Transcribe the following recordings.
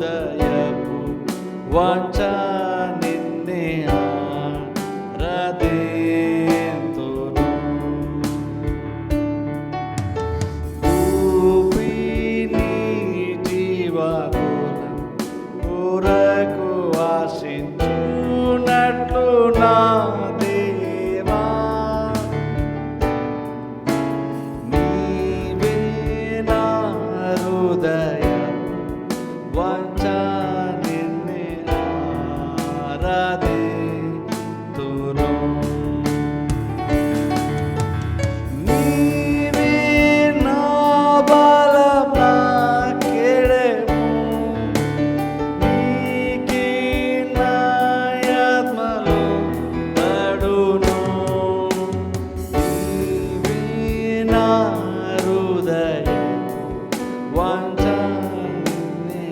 హృదయపు వాంఛ నిన్నే ఆరాధింతును. ఊపిని జీవకుల కొరకు ఆశించునట్లు నా దేవా, నీవే నా హృదయ వాంఛ నిన్నే ఆరాధింతును. నీవే నా బలం, నా కేడెము, నీకే నా ఆత్మలో పడును. నీవే నా హృదయ వాంఛ నిన్నే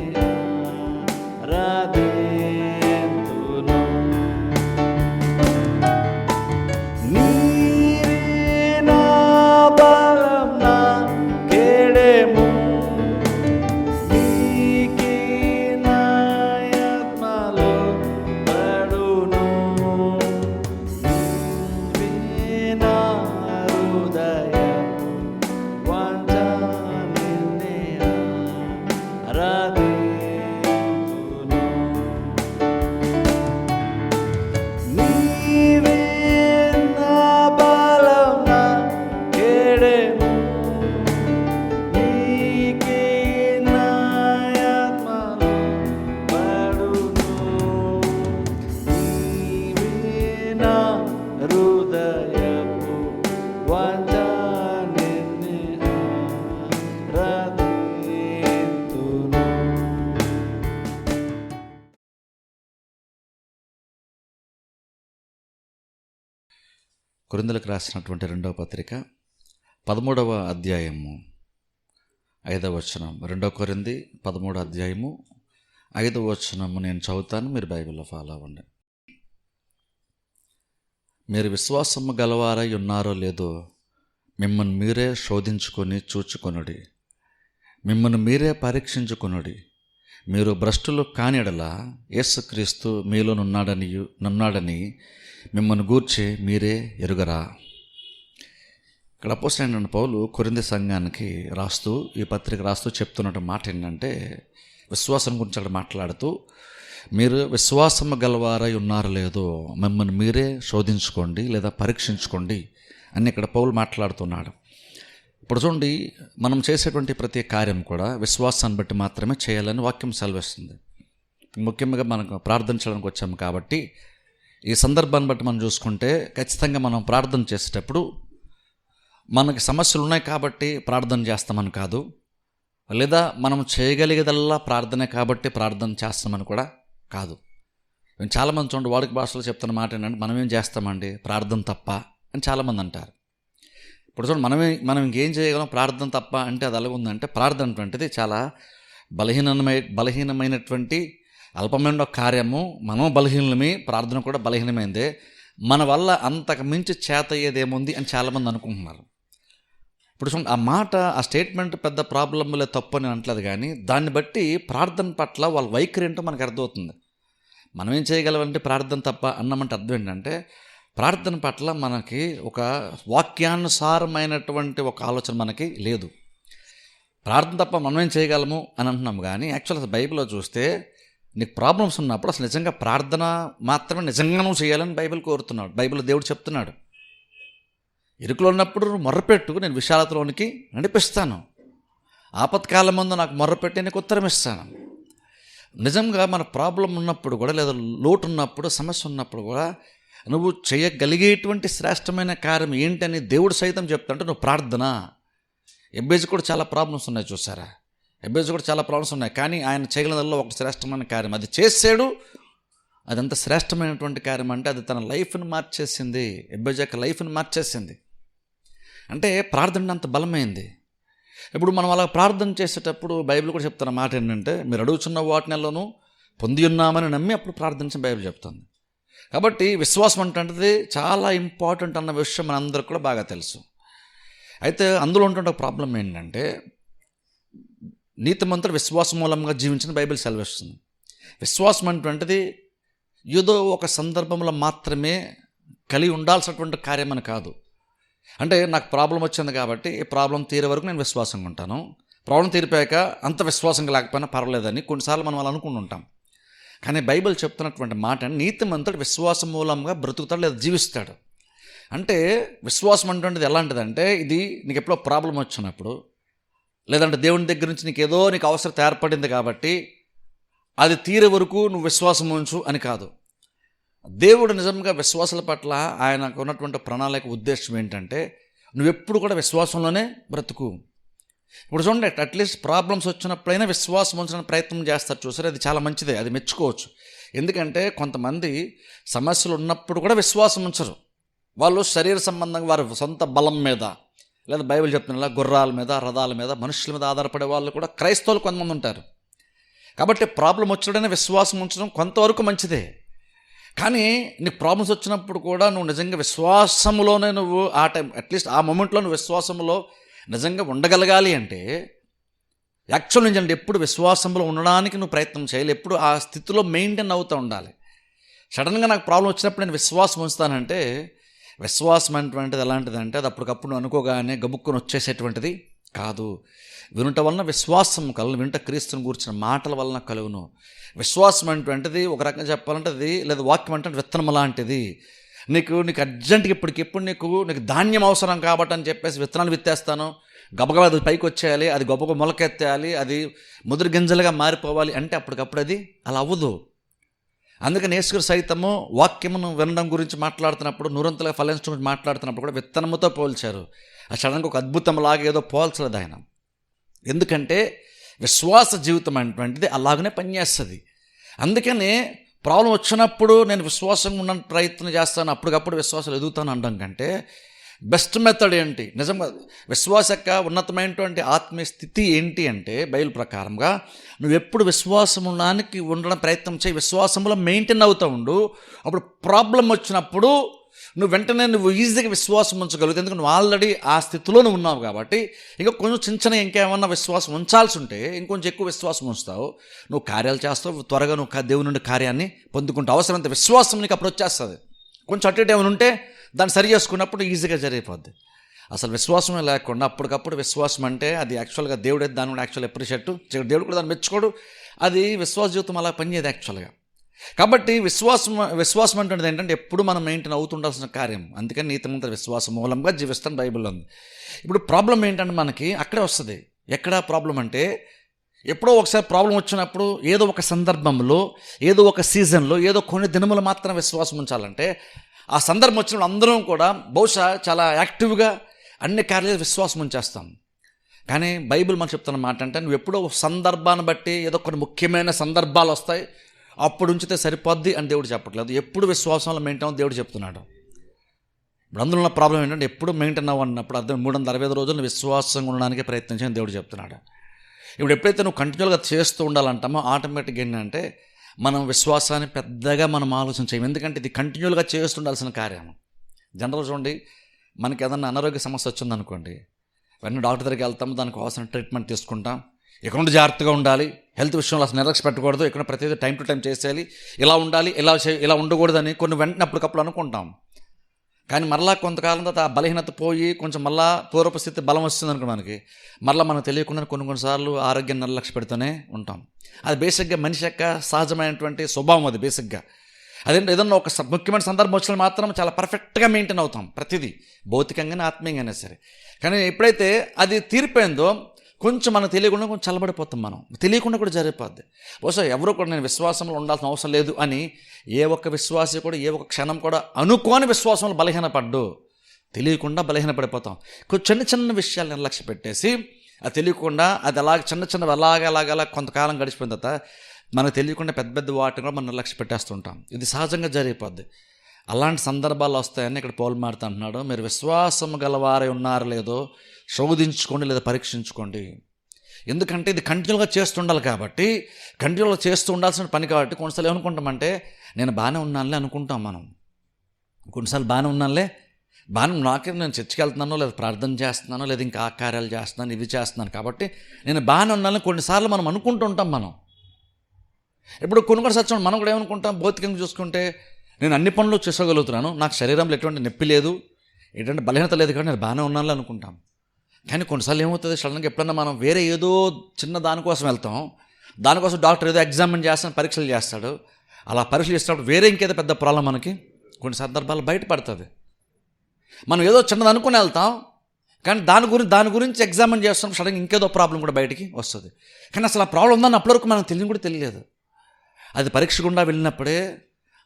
ఆరాధింతును. నీవే నా బలం, నా కేడెము, నీకే నా ఆత్మలో పడును. నీవే నా హృదయ వాంఛ నిన్నే ఆరాధింతును. నీవే నా బలం, నా కేడెము, నీకే నా ఆత్మలో పడును. నీవే నా హృదయపు వాంఛ నిన్నే ఆరాధింతును. కొరింథీయులకు రాసినటువంటి 2వ పత్రిక 13వ అధ్యాయము 5వ వచనం. 2 కొరింథీ 13వ అధ్యాయము 5వ వచనము నేను చదువుతాను, మీరు బైబిల్లో ఫాలో అవ్వండి. మీరు విశ్వాసము గలవారై ఉన్నారో లేదో మిమ్మల్ని మీరే శోధించుకొని చూచుకొనుడి, మిమ్మల్ని మీరే పరీక్షించుకొనుడి. మీరు భ్రష్టులు కానియడల యేసుక్రీస్తు మీలో నున్నాడని మిమ్మల్ని గూర్చి మీరే ఎరుగరా. ఇక్కడ అపోస్తలుడైన పౌలు కొరింథీ సంఘానికి రాస్తూ, ఈ పత్రిక రాస్తూ చెప్తున్న మాట ఏంటంటే, విశ్వాసం గురించి అక్కడ మాట్లాడుతూ, మీరు విశ్వాసము గలవారై ఉన్నారో లేదో మిమ్మల్ని మీరే శోధించుకోండి లేదా పరీక్షించుకోండి అని ఇక్కడ పౌలు మాట్లాడుతున్నాడు. ఇప్పుడు చూడండి, మనం చేసేటువంటి ప్రతి కార్యం కూడా విశ్వాసాన్ని బట్టి మాత్రమే చేయాలని వాక్యం సెలవిస్తుంది. ముఖ్యంగా మనకు ప్రార్థించడానికి వచ్చాము కాబట్టి ఈ సందర్భాన్ని బట్టి మనం చూసుకుంటే ఖచ్చితంగా మనం ప్రార్థన చేసేటప్పుడు మనకి సమస్యలు ఉన్నాయి కాబట్టి ప్రార్థన చేస్తామని కాదు, లేదా మనం చేయగలిగేదల్లా ప్రార్థనే కాబట్టి ప్రార్థన చేస్తామని కూడా కాదు. చాలామంది చూడండి, వాడుక భాషలో చెప్తున్న మాట ఏంటంటే, మనం ఏం చేస్తామండి ప్రార్థన తప్ప అని చాలామంది అంటారు. ఇప్పుడు చూడండి, మనం ఇంకేం చేయగలం ప్రార్థన తప్ప అంటే అది అలాగుందంటే, ప్రార్థన అటువంటిది చాలా బలహీనమైనటువంటి అల్పమైన కార్యము. మనం బలహీనమే, ప్రార్థన కూడా బలహీనమైందే. మన వల్ల అంతకు మించి చేత అయ్యేదేముంది అని చాలామంది అనుకుంటున్నారు. ఇప్పుడు ఆ మాట, ఆ స్టేట్మెంట్ పెద్ద ప్రాబ్లంలే తప్పు అని అనట్లేదు, కానీ దాన్ని బట్టి ప్రార్థన పట్ల వాళ్ళ వైఖరి ఏంటో మనకు అర్థమవుతుంది. మనం ఏం చేయగలమంటే ప్రార్థన తప్ప అన్నమంటే అర్థం ఏంటంటే, ప్రార్థన పట్ల మనకి ఒక వాక్యానుసారమైనటువంటి ఒక ఆలోచన మనకి లేదు. ప్రార్థన తప్ప మనం ఏం చేయగలము అని అంటున్నాము, కానీ యాక్చువల్గా బైబిల్లో చూస్తే నీకు ప్రాబ్లమ్స్ ఉన్నప్పుడు అసలు నిజంగా ప్రార్థన మాత్రమే నిజంగా నువ్వు చేయాలని బైబిల్ కోరుతున్నాడు. బైబిల్ దేవుడు చెప్తున్నాడు, ఇరుకులో ఉన్నప్పుడు నువ్వు మొర్రపెట్టు, నేను విశాలతలోనికి నడిపిస్తాను. ఆపత్కాలం ముందు నాకు మొర్రపెట్టి నీకు ఉత్తరం ఇస్తాను. నిజంగా మన ప్రాబ్లం ఉన్నప్పుడు కూడా, లేదా లోటు ఉన్నప్పుడు, సమస్య ఉన్నప్పుడు కూడా నువ్వు చేయగలిగేటువంటి శ్రేష్టమైన కార్యం ఏంటని దేవుడు సైతం చెప్తుంటే నువ్వు ప్రార్థన. ఎబ్బేజు కూడా చాలా ప్రాబ్లమ్స్ ఉన్నాయి చూసారా, ఎబ్బేజు కూడా చాలా ప్రాబ్లమ్స్ ఉన్నాయి, కానీ ఆయన చేయగలిగినలో ఒక శ్రేష్టమైన కార్యం అది చేసాడు. అదంత శ్రేష్టమైనటువంటి కార్యం అంటే అది తన లైఫ్ని మార్చేసింది. ఎబ్బేజు యొక్క లైఫ్ని మార్చేసింది. అంటే ప్రార్థన అంత బలమైంది. ఇప్పుడు మనం అలా ప్రార్థన చేసేటప్పుడు బైబిల్ కూడా చెప్తున్న మాట ఏంటంటే, మీరు అడుగుచున్న వాటినెల్లోనూ పొంది ఉన్నామని నమ్మి అప్పుడు ప్రార్థించని బైబిల్ చెప్తుంది. కాబట్టి విశ్వాసం అంటే చాలా ఇంపార్టెంట్ అన్న విషయం మనందరికీ కూడా బాగా తెలుసు. అయితే అందులో ఉంటున్న ప్రాబ్లం ఏంటంటే, నీతిమంతుడు విశ్వాసం మూలంగా జీవించిన బైబిల్ సెలవిస్తుంది. విశ్వాసం అటువంటిది ఏదో ఒక సందర్భంలో మాత్రమే కలిగి ఉండాల్సినటువంటి కార్యం అని కాదు. అంటే నాకు ప్రాబ్లం వచ్చింది కాబట్టి ఈ ప్రాబ్లం తీరే వరకు నేను విశ్వాసంగా ఉంటాను, ప్రాబ్లం తీరిపోయాక అంత విశ్వాసంగా లేకపోయినా పర్వాలేదని కొన్నిసార్లు మనం అలా అనుకుంటుంటాం. కానీ బైబిల్ చెప్తున్నటువంటి మాట, నీతిమంతుడు విశ్వాసం మూలంగా బ్రతుకుతాడు లేదా జీవిస్తాడు. అంటే విశ్వాసం అటువంటిది ఎలాంటిదంటే, ఇది నీకు ఎప్పుడో ప్రాబ్లం వచ్చినప్పుడు, లేదంటే దేవుని దగ్గర నుంచి నీకు అవసరం ఏర్పడింది కాబట్టి అది తీరే వరకు నువ్వు విశ్వాసం ఉంచు అని కాదు. దేవుడు నిజంగా విశ్వాసాల పట్ల ఆయనకు ఉన్నటువంటి ప్రణాళిక ఉద్దేశం ఏంటంటే, నువ్వెప్పుడు కూడా విశ్వాసంలోనే బ్రతుకు. ఇప్పుడు చూడండి, అట్లీస్ట్ ప్రాబ్లమ్స్ వచ్చినప్పుడైనా విశ్వాసం ఉంచడానికి ప్రయత్నం చేస్తారు చూసారు, అది చాలా మంచిదే, అది మెచ్చుకోవచ్చు. ఎందుకంటే కొంతమంది సమస్యలు ఉన్నప్పుడు కూడా విశ్వాసం ఉంచరు. వాళ్ళు శరీర సంబంధంగా వారి సొంత బలం మీద, లేదా బైబిల్ చెప్తున్నా గుర్రాల మీద, రథాల మీద, మనుషుల మీద ఆధారపడే వాళ్ళు కూడా క్రైస్తవులు కొంతమంది ఉంటారు. కాబట్టి ప్రాబ్లం వచ్చినప్పుడైనా విశ్వాసం ఉంచడం కొంతవరకు మంచిదే. కానీ నీకు ప్రాబ్లమ్స్ వచ్చినప్పుడు కూడా నువ్వు నిజంగా విశ్వాసంలోనే నువ్వు ఆ టైం అట్లీస్ట్ ఆ మూమెంట్లో నువ్వు విశ్వాసంలో నిజంగా ఉండగలగాలి అంటే యాక్చువల్ నిజంగా ఎప్పుడు విశ్వాసంలో ఉండడానికి నువ్వు ప్రయత్నం చేయాలి, ఎప్పుడు ఆ స్థితిలో మెయింటైన్ అవుతూ ఉండాలి. సడన్గా నాకు ప్రాబ్లం వచ్చినప్పుడు నేను విశ్వాసం ఉంచుతానంటే, విశ్వాసం అటువంటిది ఎలాంటిదంటే అది అప్పటికప్పుడు అనుకోగానే గబుక్కుని వచ్చేసేటువంటిది కాదు. వినుట వలన విశ్వాసం కలుగును, వినుట క్రీస్తుని కూర్చున్న మాటల వలన కలుగును. విశ్వాసం అటువంటిది ఒక రకంగా చెప్పాలంటే అది, లేదా వాక్యం అంటే విత్తనం లాంటిది. నీకు అర్జెంట్గా ఇప్పటికిప్పుడు నీకు ధాన్యం అవసరం కాబట్టి అని చెప్పేసి విత్తనాలు విత్తేస్తాను, గబగబా అది పైకి వచ్చేయాలి, అది గొప్పగా మొలకెత్తేయాలి, అది ముదురు గింజలుగా మారిపోవాలి అంటే అప్పటికప్పుడు అది అలా అవ్వదు. అందుకని యేసుక్రీస్తు సైతము వాక్యమును వినడం గురించి మాట్లాడుతున్నప్పుడు, నూరంతలుగా ఫలించడం గురించి మాట్లాడుతున్నప్పుడు కూడా విత్తనముతో పోల్చారు. ఆ సడన్గా ఒక అద్భుతంలాగా ఏదో పోల్చలేదు ఆయన. ఎందుకంటే విశ్వాస జీవితం అటువంటిది అలాగనే పనిచేస్తుంది. అందుకనే ప్రాబ్లం వచ్చినప్పుడు నేను విశ్వాసంగా ఉండడానికి ప్రయత్నం చేస్తాను, అప్పటికప్పుడు విశ్వాసాలు ఎదుగుతాను అనడం కంటే బెస్ట్ మెథడ్ ఏంటి, నిజంగా విశ్వాస యొక్క ఉన్నతమైనటువంటి ఆత్మీయ స్థితి ఏంటి అంటే బైబిల్ ప్రకారంగా నువ్వు ఎప్పుడు విశ్వాసం ఉండడం ప్రయత్నం చేయి, విశ్వాసంలో మెయింటైన్ అవుతూ ఉండు. అప్పుడు ప్రాబ్లం వచ్చినప్పుడు నువ్వు ఈజీగా విశ్వాసం ఉంచగలుగుతావు. ఎందుకంటే నువ్వు ఆల్రెడీ ఆ స్థితిలో నువ్వు ఉన్నావు కాబట్టి ఇంకా కొంచెం చిన్న ఇంకేమన్నా విశ్వాసం ఉంచాల్సి ఉంటే ఇంకొంచెం ఎక్కువ విశ్వాసం ఉంచుతావు, నువ్వు కార్యాలు చేస్తావు, త్వరగా నువ్వు దేవుని నుండి కార్యాన్ని పొందుకుంటావు. అవసరమైతే విశ్వాసం నీకు అప్పుడు వచ్చేస్తుంది. కొంచెం అటు ఇటు ఏమైనా ఉంటే దాన్ని సరి చేసుకున్నప్పుడు ఈజీగా జరిగిపోద్ది. అసలు విశ్వాసమే లేకుండా అప్పటికప్పుడు విశ్వాసం అంటే అది యాక్చువల్గా దేవుడే దాన్ని కూడా యాక్చువల్ అప్రిషియేట్, దేవుడు కూడా దాన్ని మెచ్చుకోడు. అది విశ్వాస జీవితం అలా పనిచేయదు యాక్చువల్గా. కాబట్టి విశ్వాసం అంటే ఏంటంటే ఎప్పుడు మనం మెయింటైన్ అవుతుండాల్సిన కార్యం. అందుకని నీతిమంతుడు విశ్వాసం మూలంగా జీవిస్తాను బైబిల్లో ఉంది. ఇప్పుడు ప్రాబ్లం ఏంటంటే మనకి అక్కడే వస్తుంది. ఎక్కడ ప్రాబ్లం అంటే, ఎప్పుడో ఒకసారి ప్రాబ్లం వచ్చినప్పుడు ఏదో ఒక సందర్భంలో, ఏదో ఒక సీజన్లో, ఏదో కొన్ని దినములు మాత్రం విశ్వాసం ఉంచాలంటే, ఆ సందర్భం వచ్చినప్పుడు అందరం కూడా బహుశా చాలా యాక్టివ్గా అన్ని కార్యాలు విశ్వాసం ఉంచేస్తాం. కానీ బైబిల్ మనకు చెప్తున్న మాట అంటే, నువ్వు ఎప్పుడో సందర్భాన్ని బట్టి ఏదో కొన్ని ముఖ్యమైన సందర్భాలు వస్తాయి అప్పుడు ఉంచితే సరిపోద్ది అని దేవుడు చెప్పట్లేదు. ఎప్పుడు విశ్వాసంలో మెయింటైన్ అవ్వ దేవుడు చెప్తున్నాడు. ఇప్పుడు అందులో ఉన్న ప్రాబ్లం ఏంటంటే ఎప్పుడు మెయింటైన్ అవ్వన్నప్పుడు అర్థం 365 రోజులు విశ్వాసంగా ఉండడానికి ప్రయత్నించని దేవుడు చెప్తున్నాడు. ఇప్పుడు ఎప్పుడైతే నువ్వు కంటిన్యూగా చేస్తూ ఉండాలంటామో ఆటోమేటిక్గా ఏంటంటే మనం విశ్వాసాన్ని పెద్దగా మనం ఆలోచన చేయం. ఎందుకంటే ఇది కంటిన్యూగా చేస్తుండాల్సిన కార్యం. జనరల్ చూడండి, మనకి ఏదన్నా అనారోగ్య సమస్య వచ్చిందనుకోండి, వెంటనే డాక్టర్ దగ్గరికి వెళ్తాము, దానికి అవసరం ట్రీట్మెంట్ తీసుకుంటాం. ఇక్కడ నుండి జాగ్రత్తగా ఉండాలి, హెల్త్ విషయంలో అసలు నిర్లక్ష్య పెట్టకూడదు, ఇక్కడ ప్రతిదీ టైం టు టైం చేసేయాలి, ఇలా ఉండాలి, ఇలా ఉండకూడదని కొన్ని వెంటనే అప్పటికప్పుడు అనుకుంటాం. కానీ మరలా కొంతకాలం తర్వాత ఆ బలహీనత పోయి కొంచెం మళ్ళా పూర్వపు స్థితి బలం వస్తుంది అనుకో మనకి, మరలా మనకు తెలియకుండా కొన్నిసార్లు ఆరోగ్యం నిర్లక్ష్య పెడుతూనే ఉంటాం. అది బేసిక్గా మనిషి యొక్క సహజమైనటువంటి స్వభావం. అది బేసిక్గా అదేంటి, ఏదన్నా ఒక ముఖ్యమైన సందర్భం వచ్చిన మాత్రం చాలా పర్ఫెక్ట్గా మెయింటైన్ అవుతాం ప్రతిదీ, భౌతికంగానే ఆత్మీయంగానే సరే. కానీ ఎప్పుడైతే అది తీరిపోయిందో కొంచెం మనకు తెలియకుండా కొంచెం చల్లబడిపోతాం, మనం తెలియకుండా కూడా జరిగిపోద్ది. బహుశా ఎవరు కూడా నేను విశ్వాసంలో ఉండాల్సిన అవసరం లేదు అని ఏ ఒక్క విశ్వాసి కూడా ఏ ఒక్క క్షణం కూడా అనుకోని విశ్వాసంలో బలహీనపడ్డు, తెలియకుండా బలహీనపడిపోతాం. కొంచెం చిన్న విషయాలు నిర్లక్ష్య పెట్టేసి అది తెలియకుండా అది అలాగ కొంతకాలం గడిచిపోయిన తర్వాత మనకు తెలియకుండా పెద్ద వాటిని కూడా మనం నిర్లక్ష్య పెట్టేస్తుంటాం. ఇది సహజంగా జరిగిపోద్ది. అలాంటి సందర్భాలు వస్తాయని ఇక్కడ పౌలు మారుతూ అంటున్నాడు, మీరు విశ్వాసం గలవారై ఉన్నారో లేదో శోధించుకోండి లేదా పరీక్షించుకోండి. ఎందుకంటే ఇది కంటిన్యూగా చేస్తుండాలి కాబట్టి, కంటిన్యూగా చేస్తూ ఉండాల్సిన పని కాబట్టి కొన్నిసార్లు ఏమనుకుంటామంటే నేను బాగానే ఉన్నానులే అనుకుంటాం. మనం కొన్నిసార్లు బాగానే ఉన్నానులే నాకే నేను చర్చికి వెళ్తున్నానో లేదా ప్రార్థన చేస్తున్నానో లేదా ఇంకా ఆ కార్యాలు చేస్తున్నాను ఇవి చేస్తున్నాను కాబట్టి నేను బాగానే ఉన్నాను కొన్నిసార్లు మనం అనుకుంటూ ఉంటాం. మనం ఇప్పుడు కొన్ని సత్యం మనం కూడా ఏమనుకుంటాం, భౌతికంగా చూసుకుంటే నేను అన్ని పనులు చేసుకోగలుగుతున్నాను, నాకు శరీరంలో ఎటువంటి నొప్పి లేదు, ఎటువంటి బలహీనత లేదు కాబట్టి నేను బాగానే ఉన్నాను అనుకుంటాం. కానీ కొన్నిసార్లు ఏమవుతుంది, సడన్గా ఎప్పుడన్నా మనం వేరే ఏదో చిన్న దానికోసం వెళ్తాం, దానికోసం డాక్టర్ ఏదో ఎగ్జామిన్ చేస్తాను పరీక్షలు చేస్తాడు, అలా పరీక్షలు చేసినప్పుడు వేరే ఇంకేదో పెద్ద ప్రాబ్లం మనకి కొన్ని సందర్భాలు బయటపడుతుంది. మనం ఏదో చిన్నది అనుకుని వెళ్తాం, కానీ దాని గురించి ఎగ్జామిన్ చేస్తాం, సడన్గా ఇంకేదో ప్రాబ్లం కూడా బయటికి వస్తుంది. కానీ అసలు ఆ ప్రాబ్లం ఉందని అప్పటివరకు మనకు కూడా తెలియలేదు. అది పరీక్ష గుండా వెళ్ళినప్పుడే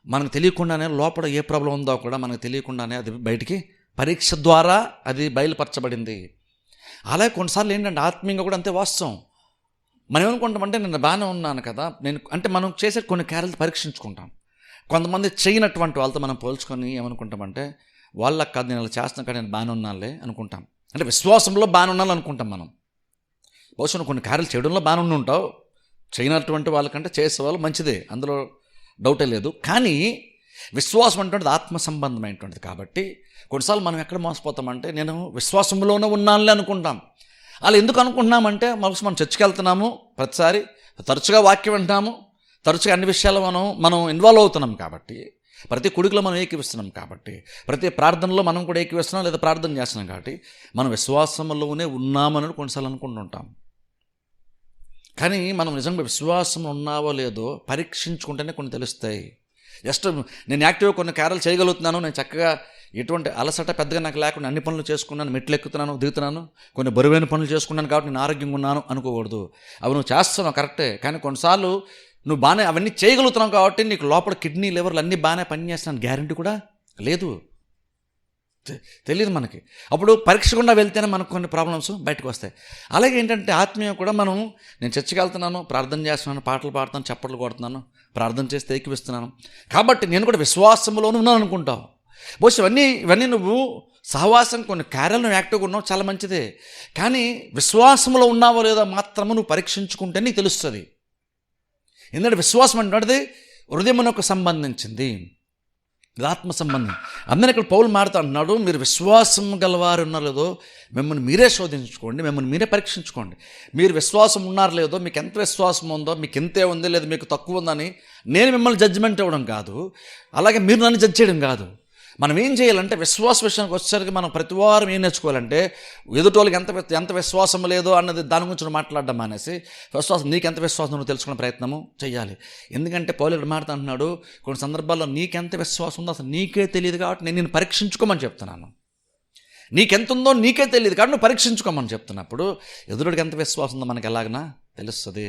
మనకు తెలియకుండానే లోపల ఏ ప్రాబ్లం ఉందో కూడా మనకు తెలియకుండానే అది బయటికి పరీక్ష ద్వారా అది బయలుపరచబడింది. అలాగే కొన్నిసార్లు ఏంటంటే ఆత్మీయంగా కూడా అంతే వాస్తవం. మనం ఏమనుకుంటామంటే నేను బాగానే ఉన్నాను కదా, మనం చేసే కొన్ని కార్యాలు పరీక్షించుకుంటాం. కొంతమంది చేయనటువంటి వాళ్ళతో మనం పోల్చుకొని ఏమనుకుంటామంటే వాళ్ళకి కాదు నేను అలా చేస్తున్నాను కానీ నేను బాగానే ఉన్నానులే అనుకుంటాం. అంటే విశ్వాసంలో బాగానే ఉన్నాను అనుకుంటాం మనం. బహుశా కొన్ని కార్యాలు చేయడంలో బాగానే ఉంటావు, చేయనటువంటి వాళ్ళకంటే చేసేవాళ్ళు మంచిదే, అందులో డౌటే లేదు. కానీ విశ్వాసం అంటున్నది ఆత్మ సంబంధమైనటువంటిది కాబట్టి కొన్నిసార్లు మనం ఎక్కడ మోసపోతామంటే నేను విశ్వాసంలోనే ఉన్నానులే అనుకుంటాం. అలా ఎందుకు అనుకుంటున్నామంటే మనం చర్చికి వెళ్తున్నాము, ప్రతిసారి తరచుగా వాక్యం వింటాము, తరచుగా అన్ని విషయాలు మనం ఇన్వాల్వ్ అవుతున్నాం కాబట్టి, ప్రతి కుడికిలో మనం ఏకీవిస్తున్నాం కాబట్టి, ప్రతి ప్రార్థనలో మనం కూడా ఏకీవిస్తున్నాం లేదా ప్రార్థన చేస్తున్నాం కాబట్టి మనం విశ్వాసంలోనే ఉన్నామని కొన్నిసార్లు అనుకుంటుంటాం. కానీ మనం నిజంగా విశ్వాసం ఉన్నావో లేదో పరీక్షించుకుంటేనే కొన్ని తెలుస్తాయి. జస్ట్ నేను యాక్టివ్గా కొన్ని కార్యాలు చేయగలుగుతున్నాను, నేను చక్కగా ఎటువంటి అలసట పెద్దగా నాకు లేకుండా అన్ని పనులు చేసుకున్నాను, మెట్లు ఎక్కుతున్నాను దిగుతున్నాను, కొన్ని బరువైన పనులు చేసుకున్నాను కాబట్టి నేను ఆరోగ్యంగా ఉన్నాను అనుకోకూడదు. అవి నువ్వు చేస్తున్నావు కరెక్టే, కానీ కొన్నిసార్లు నువ్వు బాగానే అవన్నీ చేయగలుగుతున్నావు కాబట్టి నీకు లోపల కిడ్నీ లివర్లు అన్నీ బాగానే పనిచేస్తున్నాను గ్యారంటీ కూడా లేదు, తెలియదు మనకి. అప్పుడు పరీక్ష గుండా వెళ్తేనే మనకు కొన్ని ప్రాబ్లమ్స్ బయటకు వస్తాయి. అలాగే ఏంటంటే ఆత్మీయ కూడా నేను చర్చికి వెళ్తున్నాను, ప్రార్థన చేస్తున్నాను, పాటలు పాడుతాను, చప్పట్లు కొడుతున్నాను, ప్రార్థన చేస్తే ఏకీవిస్తున్నాను కాబట్టి నేను కూడా విశ్వాసంలోనే ఉన్నాను అనుకుంటావు. బహుశా ఇవన్నీ నువ్వు సహవాసం కొన్ని కార్యాలను యాక్టివ్గా ఉన్నావు, చాలా మంచిదే. కానీ విశ్వాసంలో ఉన్నావో లేదో మాత్రము నువ్వు పరీక్షించుకుంటే నీకు తెలుస్తుంది. ఎందుకంటే విశ్వాసం అంటే హృదయమునకు సంబంధించింది, ఇది ఆత్మ సంబంధం. అందరూ ఇక్కడ పౌలు మారుతా అంటున్నాడు, మీరు విశ్వాసం గలవారు ఉన్నారో లేదో మిమ్మల్ని మీరే శోధించుకోండి, మిమ్మల్ని మీరే పరీక్షించుకోండి. మీరు విశ్వాసం ఉన్నారో లేదో, మీకు ఎంత విశ్వాసం ఉందో, మీకు ఎంతే ఉంది లేదా మీకు తక్కువ ఉందని నేను మిమ్మల్ని జడ్జిమెంట్ ఇవ్వడం కాదు, అలాగే మీరు నన్ను జడ్జ్ చేయడం కాదు. మనం ఏం చేయాలంటే విశ్వాస విషయానికి వచ్చేసరికి మనం ప్రతి వారం ఏం నేర్చుకోవాలంటే ఎదుటోళ్ళకి ఎంత విశ్వాసం లేదో అన్నది దాని గురించి మాట్లాడడం అనేసి నీకు ఎంత విశ్వాసం నువ్వు తెలుసుకునే ప్రయత్నము చేయాలి. ఎందుకంటే పౌలు ఇక్కడ మాట్లాడుతున్నాడు, కొన్ని సందర్భాల్లో నీకెంత విశ్వాసం ఉందో అసలు నీకే తెలియదు కాబట్టి నేను పరీక్షించుకోమని చెప్తున్నాను. నీకెంత ఉందో నీకే తెలియదు కాబట్టి నువ్వు పరీక్షించుకోమని చెప్తున్నప్పుడు ఎదురుడికి ఎంత విశ్వాసం ఉందో మనకి ఎలాగనా తెలుస్తుంది.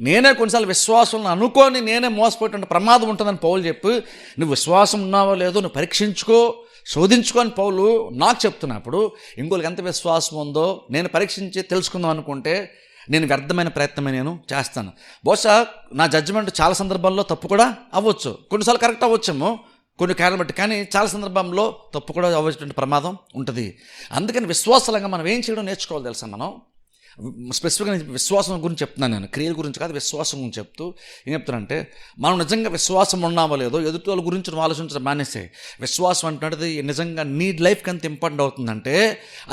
నేనే కొన్నిసార్లు విశ్వాసం అనుకోని నేనే మోసపోయేటువంటి ప్రమాదం ఉంటుందని పౌలు చెప్పి నువ్వు విశ్వాసం ఉన్నావో లేదో నువ్వు పరీక్షించుకో, శోధించుకో అని పౌలు నాకు చెప్తున్నప్పుడు ఇంకోళ్ళకి ఎంత విశ్వాసం ఉందో నేను పరీక్షించి తెలుసుకుందాం అనుకుంటే నేను వ్యర్థమైన ప్రయత్నమే నేను చేస్తాను. బహుశా నా జడ్జిమెంట్ చాలా సందర్భాల్లో తప్పు కూడా అవ్వచ్చు, కొన్నిసార్లు కరెక్ట్ అవ్వచ్చేమో కొన్ని కారణాలు బట్టి, కానీ చాలా సందర్భంలో తప్పు కూడా అవ్వటువంటి ప్రమాదం ఉంటుంది. అందుకని విశ్వాసంగా మనం ఏం చేయడం నేర్చుకోవాలి తెలుసా. మనం స్పెసిఫిక్గా విశ్వాసం గురించి చెప్తున్నాను, నేను క్రియల గురించి కాదు, విశ్వాసం గురించి చెప్తూ ఏం చెప్తానంటే మనం నిజంగా విశ్వాసం ఉన్నామో లేదో ఎదుటి వాళ్ళ గురించి నువ్వు ఆలోచించడం మానేసే. విశ్వాసం అంటే నిజంగా నీ లైఫ్కి ఎంత ఇంపార్టెంట్ అవుతుందంటే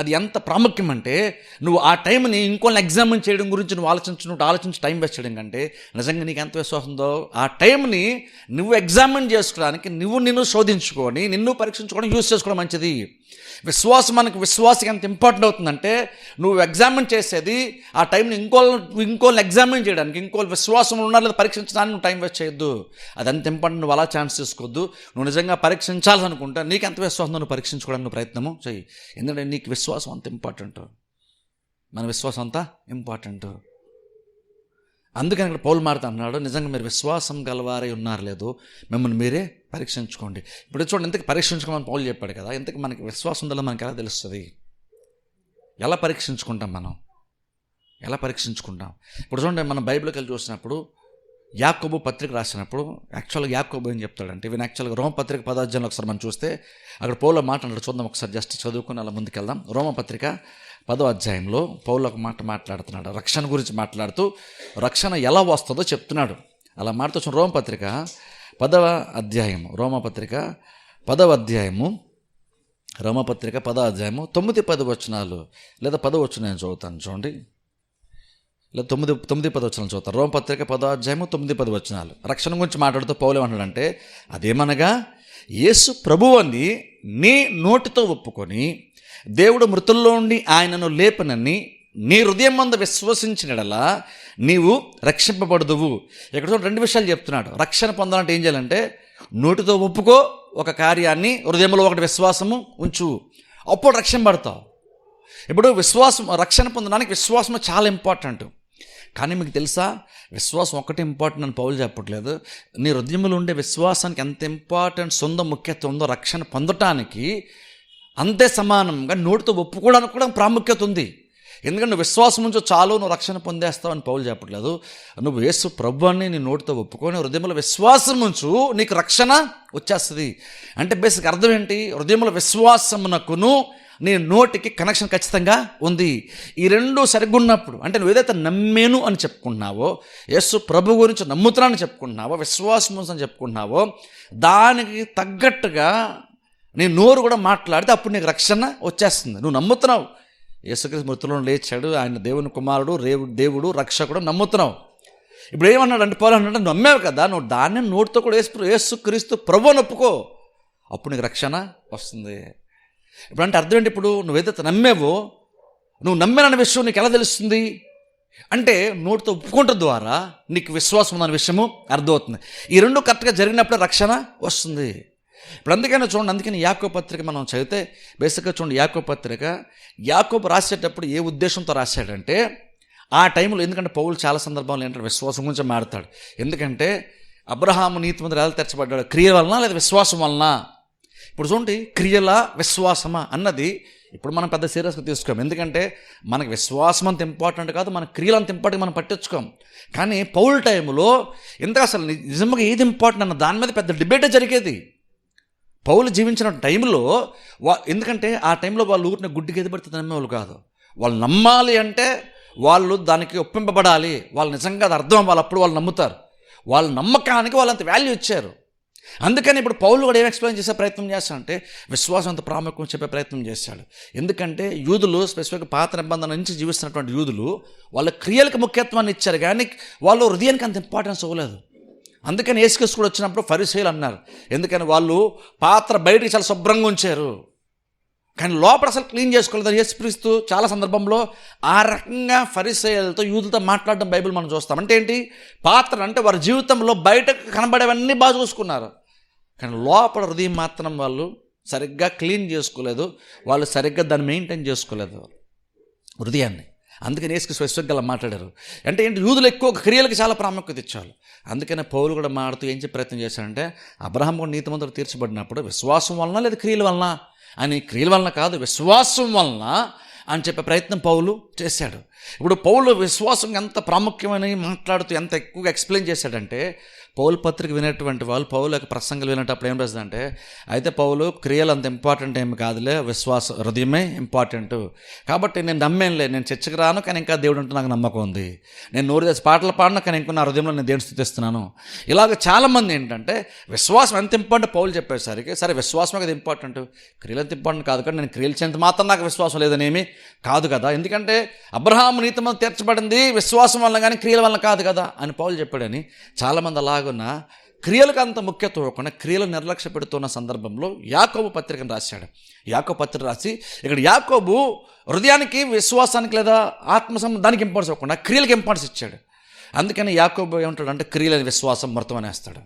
అది ఎంత ప్రాముఖ్యం అంటే నువ్వు ఆ టైంని ఇంకోళ్ళని ఎగ్జామిన్ చేయడం గురించి నువ్వు ఆలోచించి టైం వేస్ట్ చేయడం కంటే నిజంగా నీకు ఎంత విశ్వాసం ఉందో ఆ టైంని నువ్వు ఎగ్జామిన్ చేసుకోవడానికి నిన్ను శోధించుకొని నిన్ను పరీక్షించుకోవడం యూజ్ చేసుకోవడం మంచిది. విశ్వాసం మనకు విశ్వాసం ఎంత ఇంపార్టెంట్ అవుతుందంటే నువ్వు ఎగ్జామిన్ చేసేది ఆ టైంని ఇంకోళ్ళని ఎగ్జామిన్ చేయడానికి, ఇంకోళ్ళు విశ్వాసం ఉన్నారు లేదా పరీక్షించడానికి నువ్వు టైం వేస్ట్ చేయొద్దు. అది ఎంత ఇంపార్టెంట్, నువ్వు అలా ఛాన్స్ తీసుకోవద్దు. నువ్వు నిజంగా పరీక్షించాలనుకుంటే నీకు ఎంత విశ్వాసం నువ్వు పరీక్షించుకోవడానికి నువ్వు ప్రయత్నము చెయ్యి. ఎందుకంటే నీకు విశ్వాసం అంత ఇంపార్టెంట్, మన విశ్వాసం అంతా ఇంపార్టెంట్. అందుకని ఇక్కడ పౌలు మారుతా అన్నాడు, నిజంగా మీరు విశ్వాసం గలవారై ఉన్నారు లేదు మిమ్మల్ని మీరే పరీక్షించుకోండి. ఇప్పుడు చూడండి, ఇంతకు పరీక్షించుకోమని పౌలు చెప్పాడు కదా, ఇంతకు మనకి విశ్వాసం ఉందో మనకి ఎలా తెలుస్తుంది? ఎలా పరీక్షించుకుంటాం మనం? ఎలా పరీక్షించుకుంటాం? ఇప్పుడు చూడండి, మనం బైబిల్కి వెళ్ళి చూసినప్పుడు యాకోబు పత్రిక రాసినప్పుడు యాక్చువల్గా యాకోబు ఏం చెప్తాడంటే, ఈవెన్ యాక్చువల్గా రోమపత్రిక 10వ అధ్యాయంలో ఒకసారి మనం చూస్తే అక్కడ పౌలు మాట అన్నాడు, చూద్దాం ఒకసారి, జస్ట్ చదువుకుని అలా ముందుకెళ్దాం. రోమపత్రిక 10వ అధ్యాయంలో పౌలు ఒక మాట మాట్లాడుతున్నాడు, రక్షణ గురించి మాట్లాడుతూ రక్షణ ఎలా వస్తుందో చెప్తున్నాడు. అలా మాట్లాడుతూ రోమపత్రిక 10వ అధ్యాయము, రోమపత్రిక 10వ అధ్యాయము రోమపత్రిక 10వ అధ్యాయము 9-10 వచనాలు, లేదా 10 వచనం నేను చదువుతాను చూడండి, లేదా 9-10 వచనాలు చదువుతాను. రోమపత్రిక 10వ అధ్యాయము 9-10 వచనాలు. రక్షణ గురించి మాట్లాడుతూ పౌలు ఏమంటాడంటే, అదేమనగా యేసు ప్రభువని నీ నోటితో ఒప్పుకొని దేవుడు మృతుల్లో నుండి ఆయనను లేపనని నీ హృదయం మందు విశ్వసించినడలా నీవు రక్షింపబడదువు. ఇక్కడ చూడండి, 2 విషయాలు చెప్తున్నాడు. రక్షణ పొందాలంటే ఏం చేయాలంటే, నోటితో ఒప్పుకో ఒక కార్యాన్ని, హృదయంలో ఒకటి విశ్వాసము ఉంచు, అప్పుడు రక్షింపబడతావు. ఇప్పుడు రక్షణ పొందడానికి విశ్వాసం చాలా ఇంపార్టెంట్. కానీ మీకు తెలుసా, విశ్వాసం ఒకటి ఇంపార్టెంట్ అని పౌలు చెప్పట్లేదు. నీ హృదయంలో ఉండే విశ్వాసానికి ఎంత ఇంపార్టెంట్ సొంత ముఖ్యత్వం ఉందో రక్షణ పొందటానికి అంతే సమానంగా నోటితో ఒప్పుకోవడానికి కూడా ప్రాముఖ్యత ఉంది. ఎందుకంటే నువ్వు విశ్వాసం ఉంచో చాలు, నువ్వు రక్షణ పొందేస్తావు అని పౌలు చెప్పట్లేదు. నువ్వు యేసు ప్రభువుని నీ నోటితో ఒప్పుకొని హృదయంలో విశ్వాసం ఉంచు, నీకు రక్షణ వచ్చేస్తుంది. అంటే బేసిక్ అర్థం ఏంటి, హృదయంలో విశ్వాసమునకును నీ నోటికి కనెక్షన్ ఖచ్చితంగా ఉంది. ఈ రెండు సరిగ్గా ఉన్నప్పుడు, అంటే నువ్వు ఏదైతే నమ్మేను అని చెప్పుకుంటున్నావో, యేసు ప్రభు గురించి నమ్ముతున్నానని చెప్పుకుంటున్నావో, విశ్వాసం అని చెప్పుకుంటున్నావో, దానికి తగ్గట్టుగా నీ నోరు కూడా మాట్లాడితే అప్పుడు నీకు రక్షణ వచ్చేస్తుంది. నువ్వు నమ్ముతున్నావు యేసుక్రీస్తు మృతులను లేచాడు, ఆయన దేవుని కుమారుడు, దేవుడు రక్షకుడు నమ్ముతున్నావు. ఇప్పుడు ఏమన్నాడు అంటే పౌలు అన్నాడు, నమ్మావు కదా, నువ్వు దాన్ని నోటితో కూడా యేసుక్రీస్తు ప్రభువుని ఒప్పుకో, అప్పుడు నీకు రక్షణ వస్తుంది. ఇప్పుడు అంటే అర్థం ఏంటి, ఇప్పుడు నువ్వేదైతే నమ్మేవో, నువ్వు నమ్మానన్న విషయం నీకు ఎలా తెలుస్తుంది అంటే, నోటితో ఒప్పుకోవటం ద్వారా నీకు విశ్వాసం ఉందన్న విషయము అర్థమవుతుంది. ఈ రెండు కరెక్ట్గా జరిగినప్పుడే రక్షణ వస్తుంది. ఇప్పుడు అందుకని చూడండి, అందుకని యాకోబు పత్రిక మనం చదివితే బేసిక్గా చూడండి, యాకోబు రాసేటప్పుడు ఏ ఉద్దేశంతో రాశాడంటే, ఆ టైంలో, ఎందుకంటే పౌలు చాలా సందర్భాలు ఏంటంటే విశ్వాసం గురించి మాడతాడు. ఎందుకంటే అబ్రహాము నీతిమంతుడు ఎలా తెరచబడ్డాడు, క్రియ వలన లేదా విశ్వాసం వలన. ఇప్పుడు చూడండి, క్రియల విశ్వాసమా అన్నది ఇప్పుడు మనం పెద్ద సీరియస్గా తీసుకోం. ఎందుకంటే మనకు విశ్వాసం అంత ఇంపార్టెంట్ కాదు, మన క్రియలు అంత ఇంపార్టెంట్ మనం పట్టించుకోం. కానీ పౌలు టైంలో ఎంత అసలు నిజంగా ఏది ఇంపార్టెంట్ అన్న దాని మీద పెద్ద డిబేటే జరిగేది. పౌలు జీవించిన టైంలో ఎందుకంటే ఆ టైంలో వాళ్ళు ఊరిని గుడ్డికి ఎదుపడితే నమ్మేవాళ్ళు కాదు. వాళ్ళు నమ్మాలి అంటే వాళ్ళు దానికి ఒప్పింపబడాలి, వాళ్ళు నిజంగా అది అర్థం అవ్వాలి, అప్పుడు వాళ్ళు నమ్ముతారు. వాళ్ళ నమ్మకానికి వాళ్ళు అంత వాల్యూ ఇచ్చారు. అందుకని ఇప్పుడు పౌలు కూడా ఏం ఎక్స్ప్లెయిన్ చేసే ప్రయత్నం చేస్తాడంటే, విశ్వాసం అంత ప్రాముఖ్యం చెప్పే ప్రయత్నం చేశాడు. ఎందుకంటే యూదులు స్పెసిఫిక్గా పాత నిబంధన నుంచి జీవిస్తున్నటువంటి యూదులు వాళ్ళ క్రియలకు ముఖ్యత్వాన్ని ఇచ్చారు, కానీ వాళ్ళు హృదయానికి అంత ఇంపార్టెన్స్ ఇవ్వలేదు. అందుకని యేసుక్రీస్తు కూడా వచ్చినప్పుడు ఫరిసేయులు అన్నారు, ఎందుకని వాళ్ళు పాత్ర బయటికి చాలా శుభ్రంగా ఉంచారు, కానీ లోపల అసలు క్లీన్ చేసుకోలేదు. యేసుక్రీస్తు చాలా సందర్భంలో ఆ రకంగా ఫరిసేయులతో యూదులతో మాట్లాడడం బైబిల్ మనం చూస్తాం. అంటే ఏంటి, పాత్ర అంటే వారి జీవితంలో బయటకు కనబడేవన్నీ బాగా చూసుకున్నారు, కానీ లోపల హృదయం మాత్రం వాళ్ళు సరిగ్గా క్లీన్ చేసుకోలేదు, వాళ్ళు సరిగ్గా దాన్ని మెయింటైన్ చేసుకోలేదు హృదయాన్ని. అందుకని యేసుకు స్పెసిఫిక్గా మాట్లాడారు. అంటే ఏంటి, యూదులు ఎక్కువ క్రియలకు చాలా ప్రాముఖ్యత ఇచ్చారు. అందుకనే పౌలు కూడా మాడుతూ ఏం చెప్పే ప్రయత్నం చేశాడంటే, అబ్రహాము కూడా నీతిమంతుడు తీర్చబడినప్పుడు విశ్వాసం వలన లేదా క్రియల వలన అని, క్రియల వలన కాదు విశ్వాసం వలన అని చెప్పే ప్రయత్నం పౌలు చేశాడు. ఇప్పుడు పౌలు విశ్వాసం ఎంత ప్రాముఖ్యమని మాట్లాడుతూ ఎంత ఎక్కువగా ఎక్స్ప్లెయిన్ చేశాడంటే, పౌలు పత్రిక వినేటువంటి వాళ్ళు పౌలు యొక్క ప్రసంగాలు వినేటప్పుడు ఏం రాస్తుందంటే, అయితే పౌలు క్రియలు అంత ఇంపార్టెంట్ ఏమి కాదులే, హృదయమే ఇంపార్టెంట్, కాబట్టి నేను నమ్మేంలే, నేను చర్చకు రాను కానీ ఇంకా దేవుడు అంటే నాకు నమ్మకం ఉంది, నేను నోరు చేసి పాటలు పాడను కానీ ఇంకా నా హృదయంలో నేను దేవుని స్తుతిస్తున్నాను. ఇలాగ చాలామంది ఏంటంటే విశ్వాసం ఎంత ఇంపార్టెంట్ పౌలు చెప్పేసరికి, సరే విశ్వాసమే కదా ఇంపార్టెంట్, క్రియలు ఎంత ఇంపార్టెంట్ కాదు, కానీ నేను క్రియలు చేయంత మాత్రం నాకు విశ్వాసం లేదనేమి కాదు కదా, ఎందుకంటే అబ్రహాము నీతిమంతుడు తీర్చబడింది విశ్వాసం వల్ల కానీ క్రియల వల్ల కాదు కదా అని పౌలు చెప్పాడని చాలామంది అలాగున్న క్రియలకు అంత ముఖ్యత్వం ఇవ్వకుండా క్రియలు నిర్లక్ష్య పెడుతున్న సందర్భంలో యాకోబు పత్రికను రాశాడు. యాకోబు పత్రిక రాసి ఇక్కడ యాకోబు హృదయానికి విశ్వాసానికి లేదా దానికి ఇంపార్టెన్స్ ఇవ్వకుండా క్రియలకు ఇంపార్టెన్స్ ఇచ్చాడు. అందుకని యాకోబు ఏమంటాడు అంటే, క్రియలని విశ్వాసం మృతం అనేస్తాడు.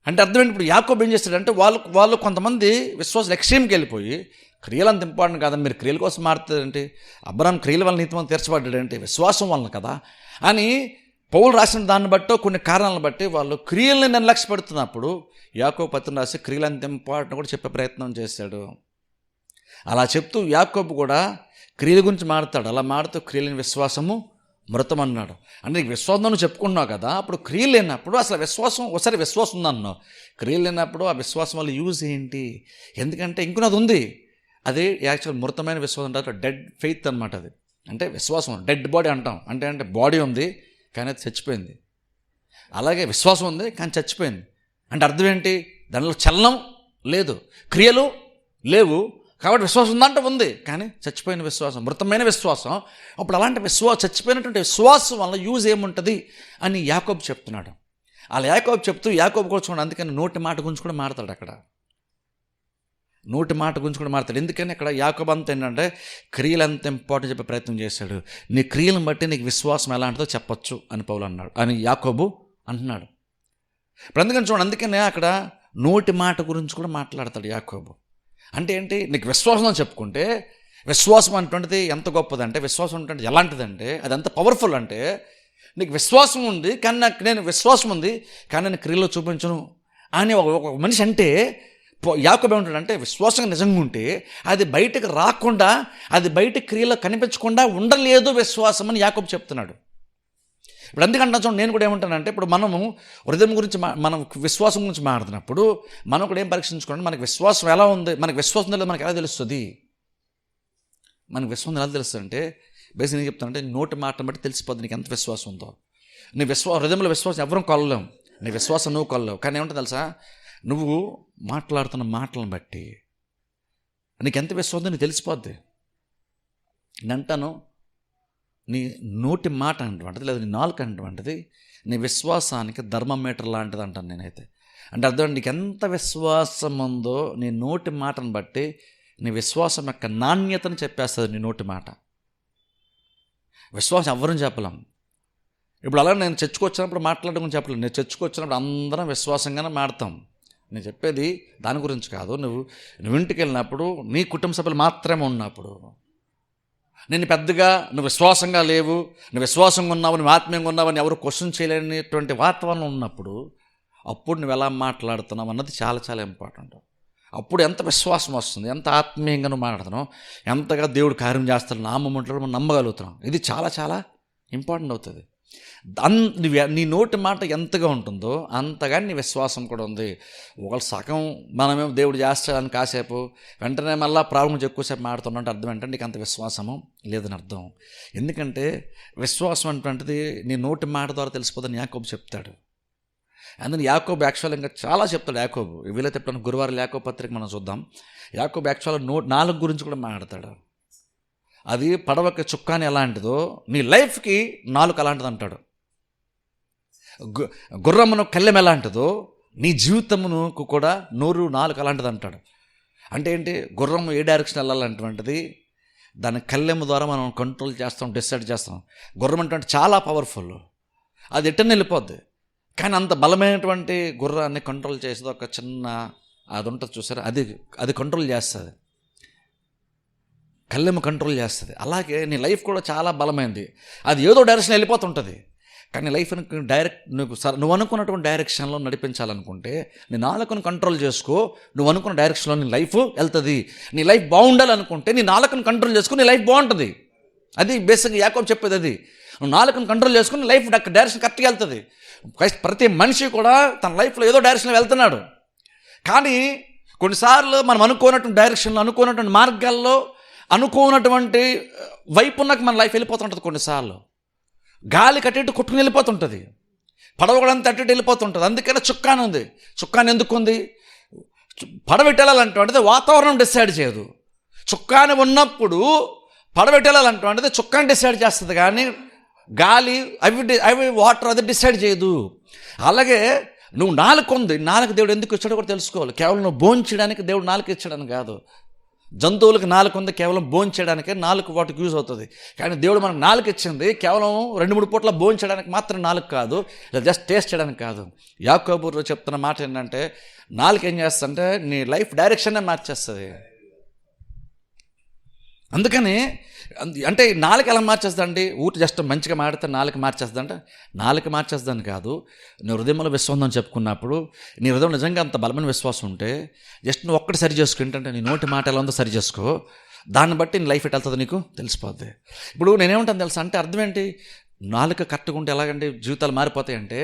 అంటే అర్థం ఇప్పుడు యాకోబు ఏం చేస్తాడంటే, వాళ్ళు కొంతమంది విశ్వాసం ఎక్స్ట్రీమ్కి వెళ్ళిపోయి క్రియలు అంత ఇంపార్టెంట్ కాదని మీరు క్రియల కోసం మారుతారంటే, అబ్రహాము క్రియల వల్ల నీతిమంతుడు తీర్చబడ్డాడంటే విశ్వాసం వలన కదా అని పౌలు రాసిన దాన్ని బట్టో కొన్ని కారణాలను బట్టి వాళ్ళు క్రియల్ని నిర్లక్ష్య పెడుతున్నప్పుడు యాకోబు పత్రిక రాసి క్రియలు అంత ఇంపార్టెంట్ కూడా చెప్పే ప్రయత్నం చేశాడు. అలా చెప్తూ యాకోబు కూడా క్రియల గురించి మాడతాడు. అలా మాడుతూ క్రియలని విశ్వాసము మృతం అన్నాడు. అంటే నీకు విశ్వాసం చెప్పుకుంటున్నావు కదా, అప్పుడు క్రియలు లేనప్పుడు అసలు విశ్వాసం ఒకసారి విశ్వాసం ఉందన్నావు, క్రియలు లేనప్పుడు ఆ విశ్వాసం వల్ల యూజ్ ఏంటి? ఎందుకంటే ఇంకొనది ఉంది, అదే యాక్చువల్ మృతమైన విశ్వాసం అంటారు, డెడ్ ఫెయిత్ అనమాట. అది అంటే విశ్వాసం డెడ్ బాడీ అంటాం, అంటే బాడీ ఉంది కానీ అది చచ్చిపోయింది. అలాగే విశ్వాసం ఉంది కానీ చచ్చిపోయింది. అంటే అర్థం ఏంటి, దానిలో చలనం లేదు, క్రియలు లేవు. కాబట్టి విశ్వాసం ఉందంటే ఉంది, కానీ చచ్చిపోయిన విశ్వాసం, మృతమైన విశ్వాసం. అప్పుడు అలాంటి చచ్చిపోయినటువంటి విశ్వాసం వల్ల యూజ్ ఏముంటుంది అని యాకోబు చెప్తున్నాడు. అలా యాకోబు చెప్తూ, యాకోబు కూడా చూడండి, అందుకని నోటి మాట గురించి కూడా మాట్లాడతాడు అక్కడ. నోటి మాట గురించి కూడా మాట్లాడతాడు. ఎందుకని అక్కడ యాకోబు అంతా ఏంటంటే క్రియలు ఎంత ఇంపార్టెంట్ చెప్పే ప్రయత్నం చేశాడు. నీ క్రియలను బట్టి నీకు విశ్వాసం ఎలాంటిదో చెప్పొచ్చు అని పౌలు అన్నాడు, అని యాకోబు అంటున్నాడు. ఇప్పుడు అందుకని చూడండి, అందుకనే అక్కడ నోటి మాట గురించి కూడా మాట్లాడతాడు యాకోబు. అంటే ఏంటి, నీకు విశ్వాసం అని చెప్పుకుంటే, విశ్వాసం అటువంటిది ఎంత గొప్పదంటే, విశ్వాసం అంటే ఎలాంటిదంటే, అది ఎంత పవర్ఫుల్ అంటే, నీకు విశ్వాసం ఉంది కానీ నేను విశ్వాసం ఉంది కానీ నేను క్రియలో చూపించను అని ఒక మనిషి అంటే, యాకోబు ఏమంటాడంటే, విశ్వాసం నిజంగా ఉంటే అది బయటకు రాకుండా, అది బయట క్రియలో కనిపించకుండా ఉండలేదు విశ్వాసం అని యాకోబు చెప్తున్నాడు. ఇప్పుడు అందుకంటే చూడండి, నేను కూడా ఏమంటానంటే, ఇప్పుడు మనము హృదయం గురించి మనం విశ్వాసం గురించి మాట్లాడుతున్నప్పుడు మనం కూడా ఏం పరీక్షించుకోండి, మనకు విశ్వాసం ఎలా ఉంది, మనకు విశ్వాసం లేదు మనకు ఎలా తెలుస్తుంది? మనకు విశ్వాసం ఎలా తెలుస్తుంది అంటే, బేసిక్ నేను చెప్తానంటే, నోటి మాటను బట్టి తెలిసిపోద్ది నీకు ఎంత విశ్వాసం ఉందో. నీ హృదయంలో విశ్వాసం ఎవరూ కొనలేం, నీ విశ్వాసం నువ్వు కొనలేవు. కానీ ఏమంటే తెలుసా, నువ్వు మాట్లాడుతున్న మాటలను బట్టి నీకు ఎంత విశ్వాసం నీకు తెలిసిపోద్ది. నేను అంటాను, నీ నోటి మాట అటువంటిది, లేదా నీ నాలుక అటువంటిది నీ విశ్వాసానికి ధర్మమీటర్ లాంటిది అంటాను నేనైతే. అంటే అర్థం, నీకు ఎంత విశ్వాసం ఉందో నీ నోటి మాటను బట్టి నీ విశ్వాసం యొక్క నాణ్యతను చెప్పేస్తుంది నీ నోటి మాట. విశ్వాసం ఎవరిని చెప్పలేం. ఇప్పుడు అలా నేను చర్చకు వచ్చినప్పుడు మాట్లాడడం చెప్పలేను. నేను చర్చకు వచ్చినప్పుడు అందరం విశ్వాసంగానే మాడతాం. నేను చెప్పేది దాని గురించి కాదు. నువ్వు ఇంటికి వెళ్ళినప్పుడు నీ కుటుంబ సభ్యులు మాత్రమే ఉన్నప్పుడు, నేను పెద్దగా నువ్వు విశ్వాసంగా లేవు, నువ్వు విశ్వాసంగా ఉన్నావు, నువ్వు ఆత్మీయంగా ఉన్నావు అని ఎవరు క్వశ్చన్ చేయలేనిటువంటి వాతావరణం ఉన్నప్పుడు, అప్పుడు నువ్వు ఎలా మాట్లాడుతున్నావు అన్నది చాలా చాలా ఇంపార్టెంట్. అప్పుడు ఎంత విశ్వాసం వస్తుంది, ఎంత ఆత్మీయంగా నువ్వు మాట్లాడుతున్నావు, ఎంతగా దేవుడు కార్యం చేస్తాడు, నామం ఉంటాడు, మనం నమ్మగలుగుతున్నాం. ఇది చాలా చాలా ఇంపార్టెంట్ అవుతుంది. నీ నోటి మాట ఎంతగా ఉంటుందో అంతగా నీ విశ్వాసం కూడా ఉంది. ఒకళ్ళు సగం మనమేమో దేవుడు చేస్తాడని కాసేపు వెంటనే మళ్ళీ ప్రాబ్లం ఎక్కువసేపు మాడుతున్నట్టు అర్థం ఏంటంటే నీకు అంత విశ్వాసము లేదని అర్థం. ఎందుకంటే విశ్వాసం అటువంటిది నీ నోటి మాట ద్వారా తెలిసిపోతుందని యాకోబు చెప్తాడు. అందుకని యాకోబు యాక్చువల్ ఇంకా చాలా చెప్తాడు. యాకోబు వీలైతే ఎప్పుడైనా గురువారం యాకోబు పత్రిక మనం చూద్దాం. యాకోబు యాక్చువల్ నాలుగు గురించి కూడా మాట్లాడతాడు. అది పడవకి చుక్కాని ఎలాంటిదో నీ లైఫ్కి నాలుగు అలాంటిది అంటాడు. గుర్రమును కళ్ళెం ఎలాంటిదో నీ జీవితమునకు కూడా నోరు నాలుగు అలాంటిది అంటాడు. అంటే ఏంటి, గుర్రం ఏ డైరెక్షన్ వెళ్ళాలంటువంటిది దాని కళ్ళెము ద్వారా మనం కంట్రోల్ చేస్తాం, డిసైడ్ చేస్తాం. గుర్రం అంటే చాలా పవర్ఫుల్, అది ఎట్టని వెళ్ళిపోద్ది. కానీ అంత బలమైనటువంటి గుర్రాన్ని కంట్రోల్ చేసేది ఒక చిన్న అది ఉంటుంది చూసారా, అది కంట్రోల్ చేస్తుంది, కళ్ళెము కంట్రోల్ చేస్తుంది. అలాగే నీ లైఫ్ కూడా చాలా బలమైంది, అది ఏదో డైరెక్షన్ వెళ్ళిపోతుంటుంది. కానీ లైఫ్ని డైరెక్ట్ నువ్వు అనుకున్నటువంటి డైరెక్షన్లో నడిపించాలనుకుంటే నీ నాలుకను కంట్రోల్ చేసుకో, నువ్వు అనుకున్న డైరెక్షన్లో నీ లైఫ్ వెళ్తుంది. నీ లైఫ్ బాగుండాలనుకుంటే నీ నాలుకను కంట్రోల్ చేసుకుని నీ లైఫ్ బాగుంటుంది. అది బేసిక్గా యాకోబు చెప్పేది. అది నువ్వు నాలుకను కంట్రోల్ చేసుకుని లైఫ్ డైరెక్షన్ కరెక్ట్గా వెళ్తుంది. ప్రతి మనిషి కూడా తన లైఫ్లో ఏదో డైరెక్షన్లో వెళ్తున్నాడు. కానీ కొన్నిసార్లు మనం అనుకోనటువంటి డైరెక్షన్లో, అనుకోనటువంటి మార్గాల్లో, అనుకోనటువంటి వైపున్నకు మన లైఫ్ వెళ్ళిపోతుంటుంది. కొన్నిసార్లు గాలి కట్టేట్టు కొట్టుకుని వెళ్ళిపోతుంటుంది, పడవ కూడా అంత అట్టేట్టు వెళ్ళిపోతుంటుంది. అందుకనే చుక్కాని ఉంది. చుక్కాని ఎందుకు ఉంది? పడవెట్టాలంటే వాతావరణం డిసైడ్ చేయదు. చుక్కాని ఉన్నప్పుడు పడవెట్టాలంటే చుక్కాని డిసైడ్ చేస్తుంది, కానీ గాలి అవి వాటర్ అది డిసైడ్ చేయదు. అలాగే నువ్వు నాలుక ఉంది, నాలుక దేవుడు ఎందుకు ఇచ్చాడో కూడా తెలుసుకోవాలి. కేవలం నువ్వు భోంచడానికి దేవుడు నాలుక ఇచ్చాడని కాదు. జంతువులకు నాలుక ఉంది కేవలం భోంచడానికే, నాలుక వాటికి యూజ్ అవుతుంది. కానీ దేవుడు మనకు నాలుక ఇచ్చింది కేవలం 2-3 పూట్ల భోంచడానికి మాత్రం నాలుక కాదు, లేదా జస్ట్ టేస్ట్ చేయడానికి కాదు. యాకోబు చెప్తున్న మాట ఏంటంటే, నాలుక ఏం చేస్తుందంటే నీ లైఫ్ డైరెక్షన్నే మార్చేస్తుంది. అందుకని అంటే నాలుక ఎలా మార్చేస్తుందండి? ఊటి జస్ట్ మంచిగా మాడితే నాలుక మార్చేస్తుందంటే, నాలుక మార్చేస్తుందని కాదు. నీ హృదయంలో విశ్వాసం అని చెప్పుకున్నప్పుడు నీ హృదయం నిజంగా అంత బలమైన విశ్వాసం ఉంటే జస్ట్ నువ్వు ఒక్కటి సరి చేసుకో. ఏంటంటే నీ నోటి మాట ఎలా ఉందో సరి చేసుకో, దాన్ని బట్టి నీ లైఫ్ ఎట్ వెళ్తుందో నీకు తెలిసిపోద్ది. ఇప్పుడు నేనేమంటాను తెలుసా అంటే, అర్థం ఏంటి, నాలుక కరెక్ట్గా ఉంటే ఎలాగంటే జీవితాలు మారిపోతాయంటే,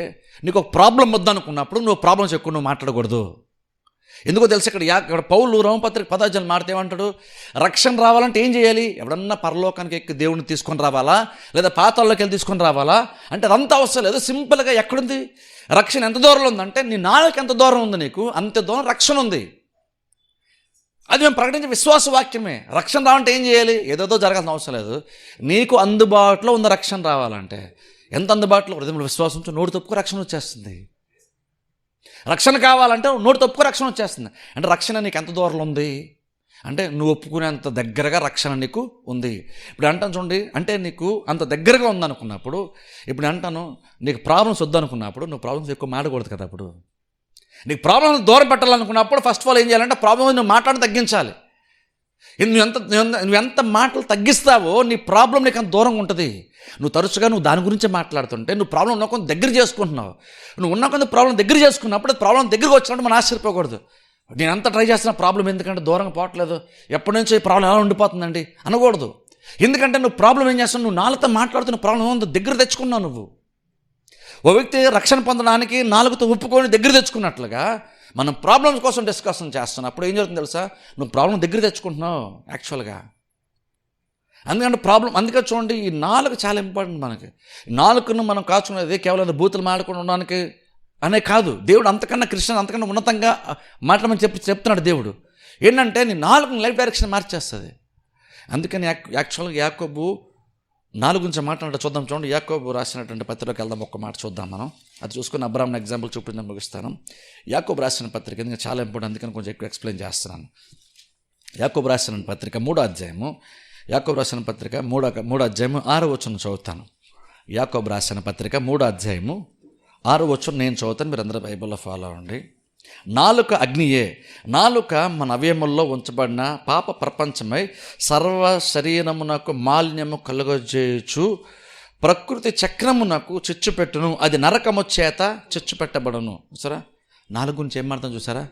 నీకు ఒక ప్రాబ్లం వద్దనుకున్నప్పుడు నువ్వు ప్రాబ్లమ్స్ ఎక్కువ నువ్వు మాట్లాడకూడదు. ఎందుకో తెలుసు, ఇక్కడ పౌలు రోమపత్రిక 10 మాడితే ఏమంటాడు, రక్షణ రావాలంటే ఏం చేయాలి? ఎవడన్నా పరలోకానికి ఎక్కి దేవుడిని తీసుకొని రావాలా, లేదా పాతాల్లోకి వెళ్ళి తీసుకొని రావాలా అంటే అదంతా అవసరం లేదు. సింపుల్గా ఎక్కడుంది రక్షణ? ఎంత దూరంలో ఉందంటే నీ నాలుక ఎంత దూరం ఉంది నీకు అంత దూరం రక్షణ ఉంది. అది మేము ప్రకటించే విశ్వాస వాక్యమే. రక్షణ రావాలంటే ఏం చేయాలి? ఏదేదో జరగాల్సిన అవసరం లేదు. నీకు అందుబాటులో ఉన్న రక్షణ రావాలంటే ఎంత అందుబాటులో? హృదయంలో విశ్వాసంతో నోటి తప్పుకు రక్షణ వచ్చేస్తుంది. రక్షణ కావాలంటే నోటి తప్పుకు రక్షణ వచ్చేస్తుంది. అంటే రక్షణ నీకు ఎంత దూరంలో ఉంది అంటే నువ్వు ఒప్పుకునేంత దగ్గరగా రక్షణ నీకు ఉంది. ఇప్పుడు అంటాను చూడండి, అంటే నీకు అంత దగ్గరగా ఉందనుకున్నప్పుడు, ఇప్పుడు అంటాను నీకు ప్రాబ్లమ్స్ వద్దనుకున్నప్పుడు నువ్వు ప్రాబ్లమ్స్ ఎక్కువ మాడకూడదు కదా. అప్పుడు నీకు ప్రాబ్లమ్స్ దూరం పెట్టాలనుకున్నప్పుడు ఫస్ట్ ఆఫ్ ఆల్ ఏం చేయాలంటే ప్రాబ్లమ్ నువ్వు మాట్లాడి తగ్గించాలి. నువ్వు ఎంత మాటలు తగ్గిస్తావో నీ ప్రాబ్లం నీకు అంత దూరంగా ఉంటుంది. నువ్వు తరచుగా నువ్వు దాని గురించే మాట్లాడుతుంటే నువ్వు ప్రాబ్లం ఉన్న కొంత దగ్గర చేసుకుంటున్నావు. నువ్వు ఉన్న కొంత ప్రాబ్లం దగ్గర చేసుకున్నప్పుడు ప్రాబ్లం దగ్గరికి వచ్చినప్పుడు మనం ఆశ్చర్యపోకూడదు. నేను అంత ట్రై చేస్తున్న ప్రాబ్లం ఎందుకంటే దూరంగా పోవట్లేదు, ఎప్పటి నుంచో ఈ ప్రాబ్లం ఎలా ఉండిపోతుందండి అనకూడదు. ఎందుకంటే నువ్వు ప్రాబ్లం ఏం చేస్తావు, నువ్వు నాలుగుతో మాట్లాడుతున్న ప్రాబ్లం ఏముందో దగ్గర తెచ్చుకున్నావు. నువ్వు ఓ వ్యక్తి రక్షణ పొందడానికి నాలుగుతో ఒప్పుకొని దగ్గర తెచ్చుకున్నట్లుగా మనం ప్రాబ్లమ్స్ కోసం డిస్కషన్ చేస్తున్నాం. అప్పుడు ఏం జరుగుతుంది తెలుసా, నువ్వు ప్రాబ్లం దగ్గర తెచ్చుకుంటున్నావు యాక్చువల్గా. అందుకంటే ప్రాబ్లం, అందుకే చూడండి ఈ నాలుగు చాలా ఇంపార్టెంట్ మనకి. నాలుగును మనం కాచుకునేది కేవలం బూతులు మాడకుండా ఉండడానికి అనే కాదు. దేవుడు అంతకన్నా క్రిస్టియన్ అంతకన్నా ఉన్నతంగా మాట్లాడమని చెప్తున్నాడు దేవుడు. ఏంటంటే నీ నాలుగు లైఫ్ డైరెక్షన్ మార్చేస్తుంది. అందుకని యాక్చువల్గా యాకోబు నాలుగు గురించి మాట్లాడే చూద్దాం. చూడండి యాకోబు రాసినటువంటి పత్రికలోకి వెళ్దాం, ఒక్క మాట చూద్దాం మనం. అది చూసుకుని అబ్రాహాం ఎగ్జాంపుల్ చూపించడం ముగిస్తాను. యాకోబు రాసిన పత్రిక ఎందుకంటే చాలా ఇంపార్టెంట్, అందుకని కొంచెం ఎక్కువ ఎక్స్ప్లెయిన్ చేస్తున్నాను. యాకోబు రాసిన పత్రిక 3వ అధ్యాయము, యాకోబు రాసిన పత్రిక 3వ అధ్యాయము 6వ వచనం చదువుతాను. యాకోబు రాసిన పత్రిక 3వ అధ్యాయము 6వ వచనం నేను చదువుతాను, మీరు అందరూ బైబిల్లో ఫాలో అవ్వండి. నాలుక అగ్నియే, నాలుక మన అవయముల్లో ఉంచబడిన పాప ప్రపంచమై సర్వ శరీరమునకు మాలిన్యము కలుగజేయచ్చు, ప్రకృతి చక్రమునకు చిచ్చు పెట్టును, అది నరకము చేత చిచ్చు పెట్టబడును. చూసారా నాలుగు గురించి ఏం అర్థం చూసారా?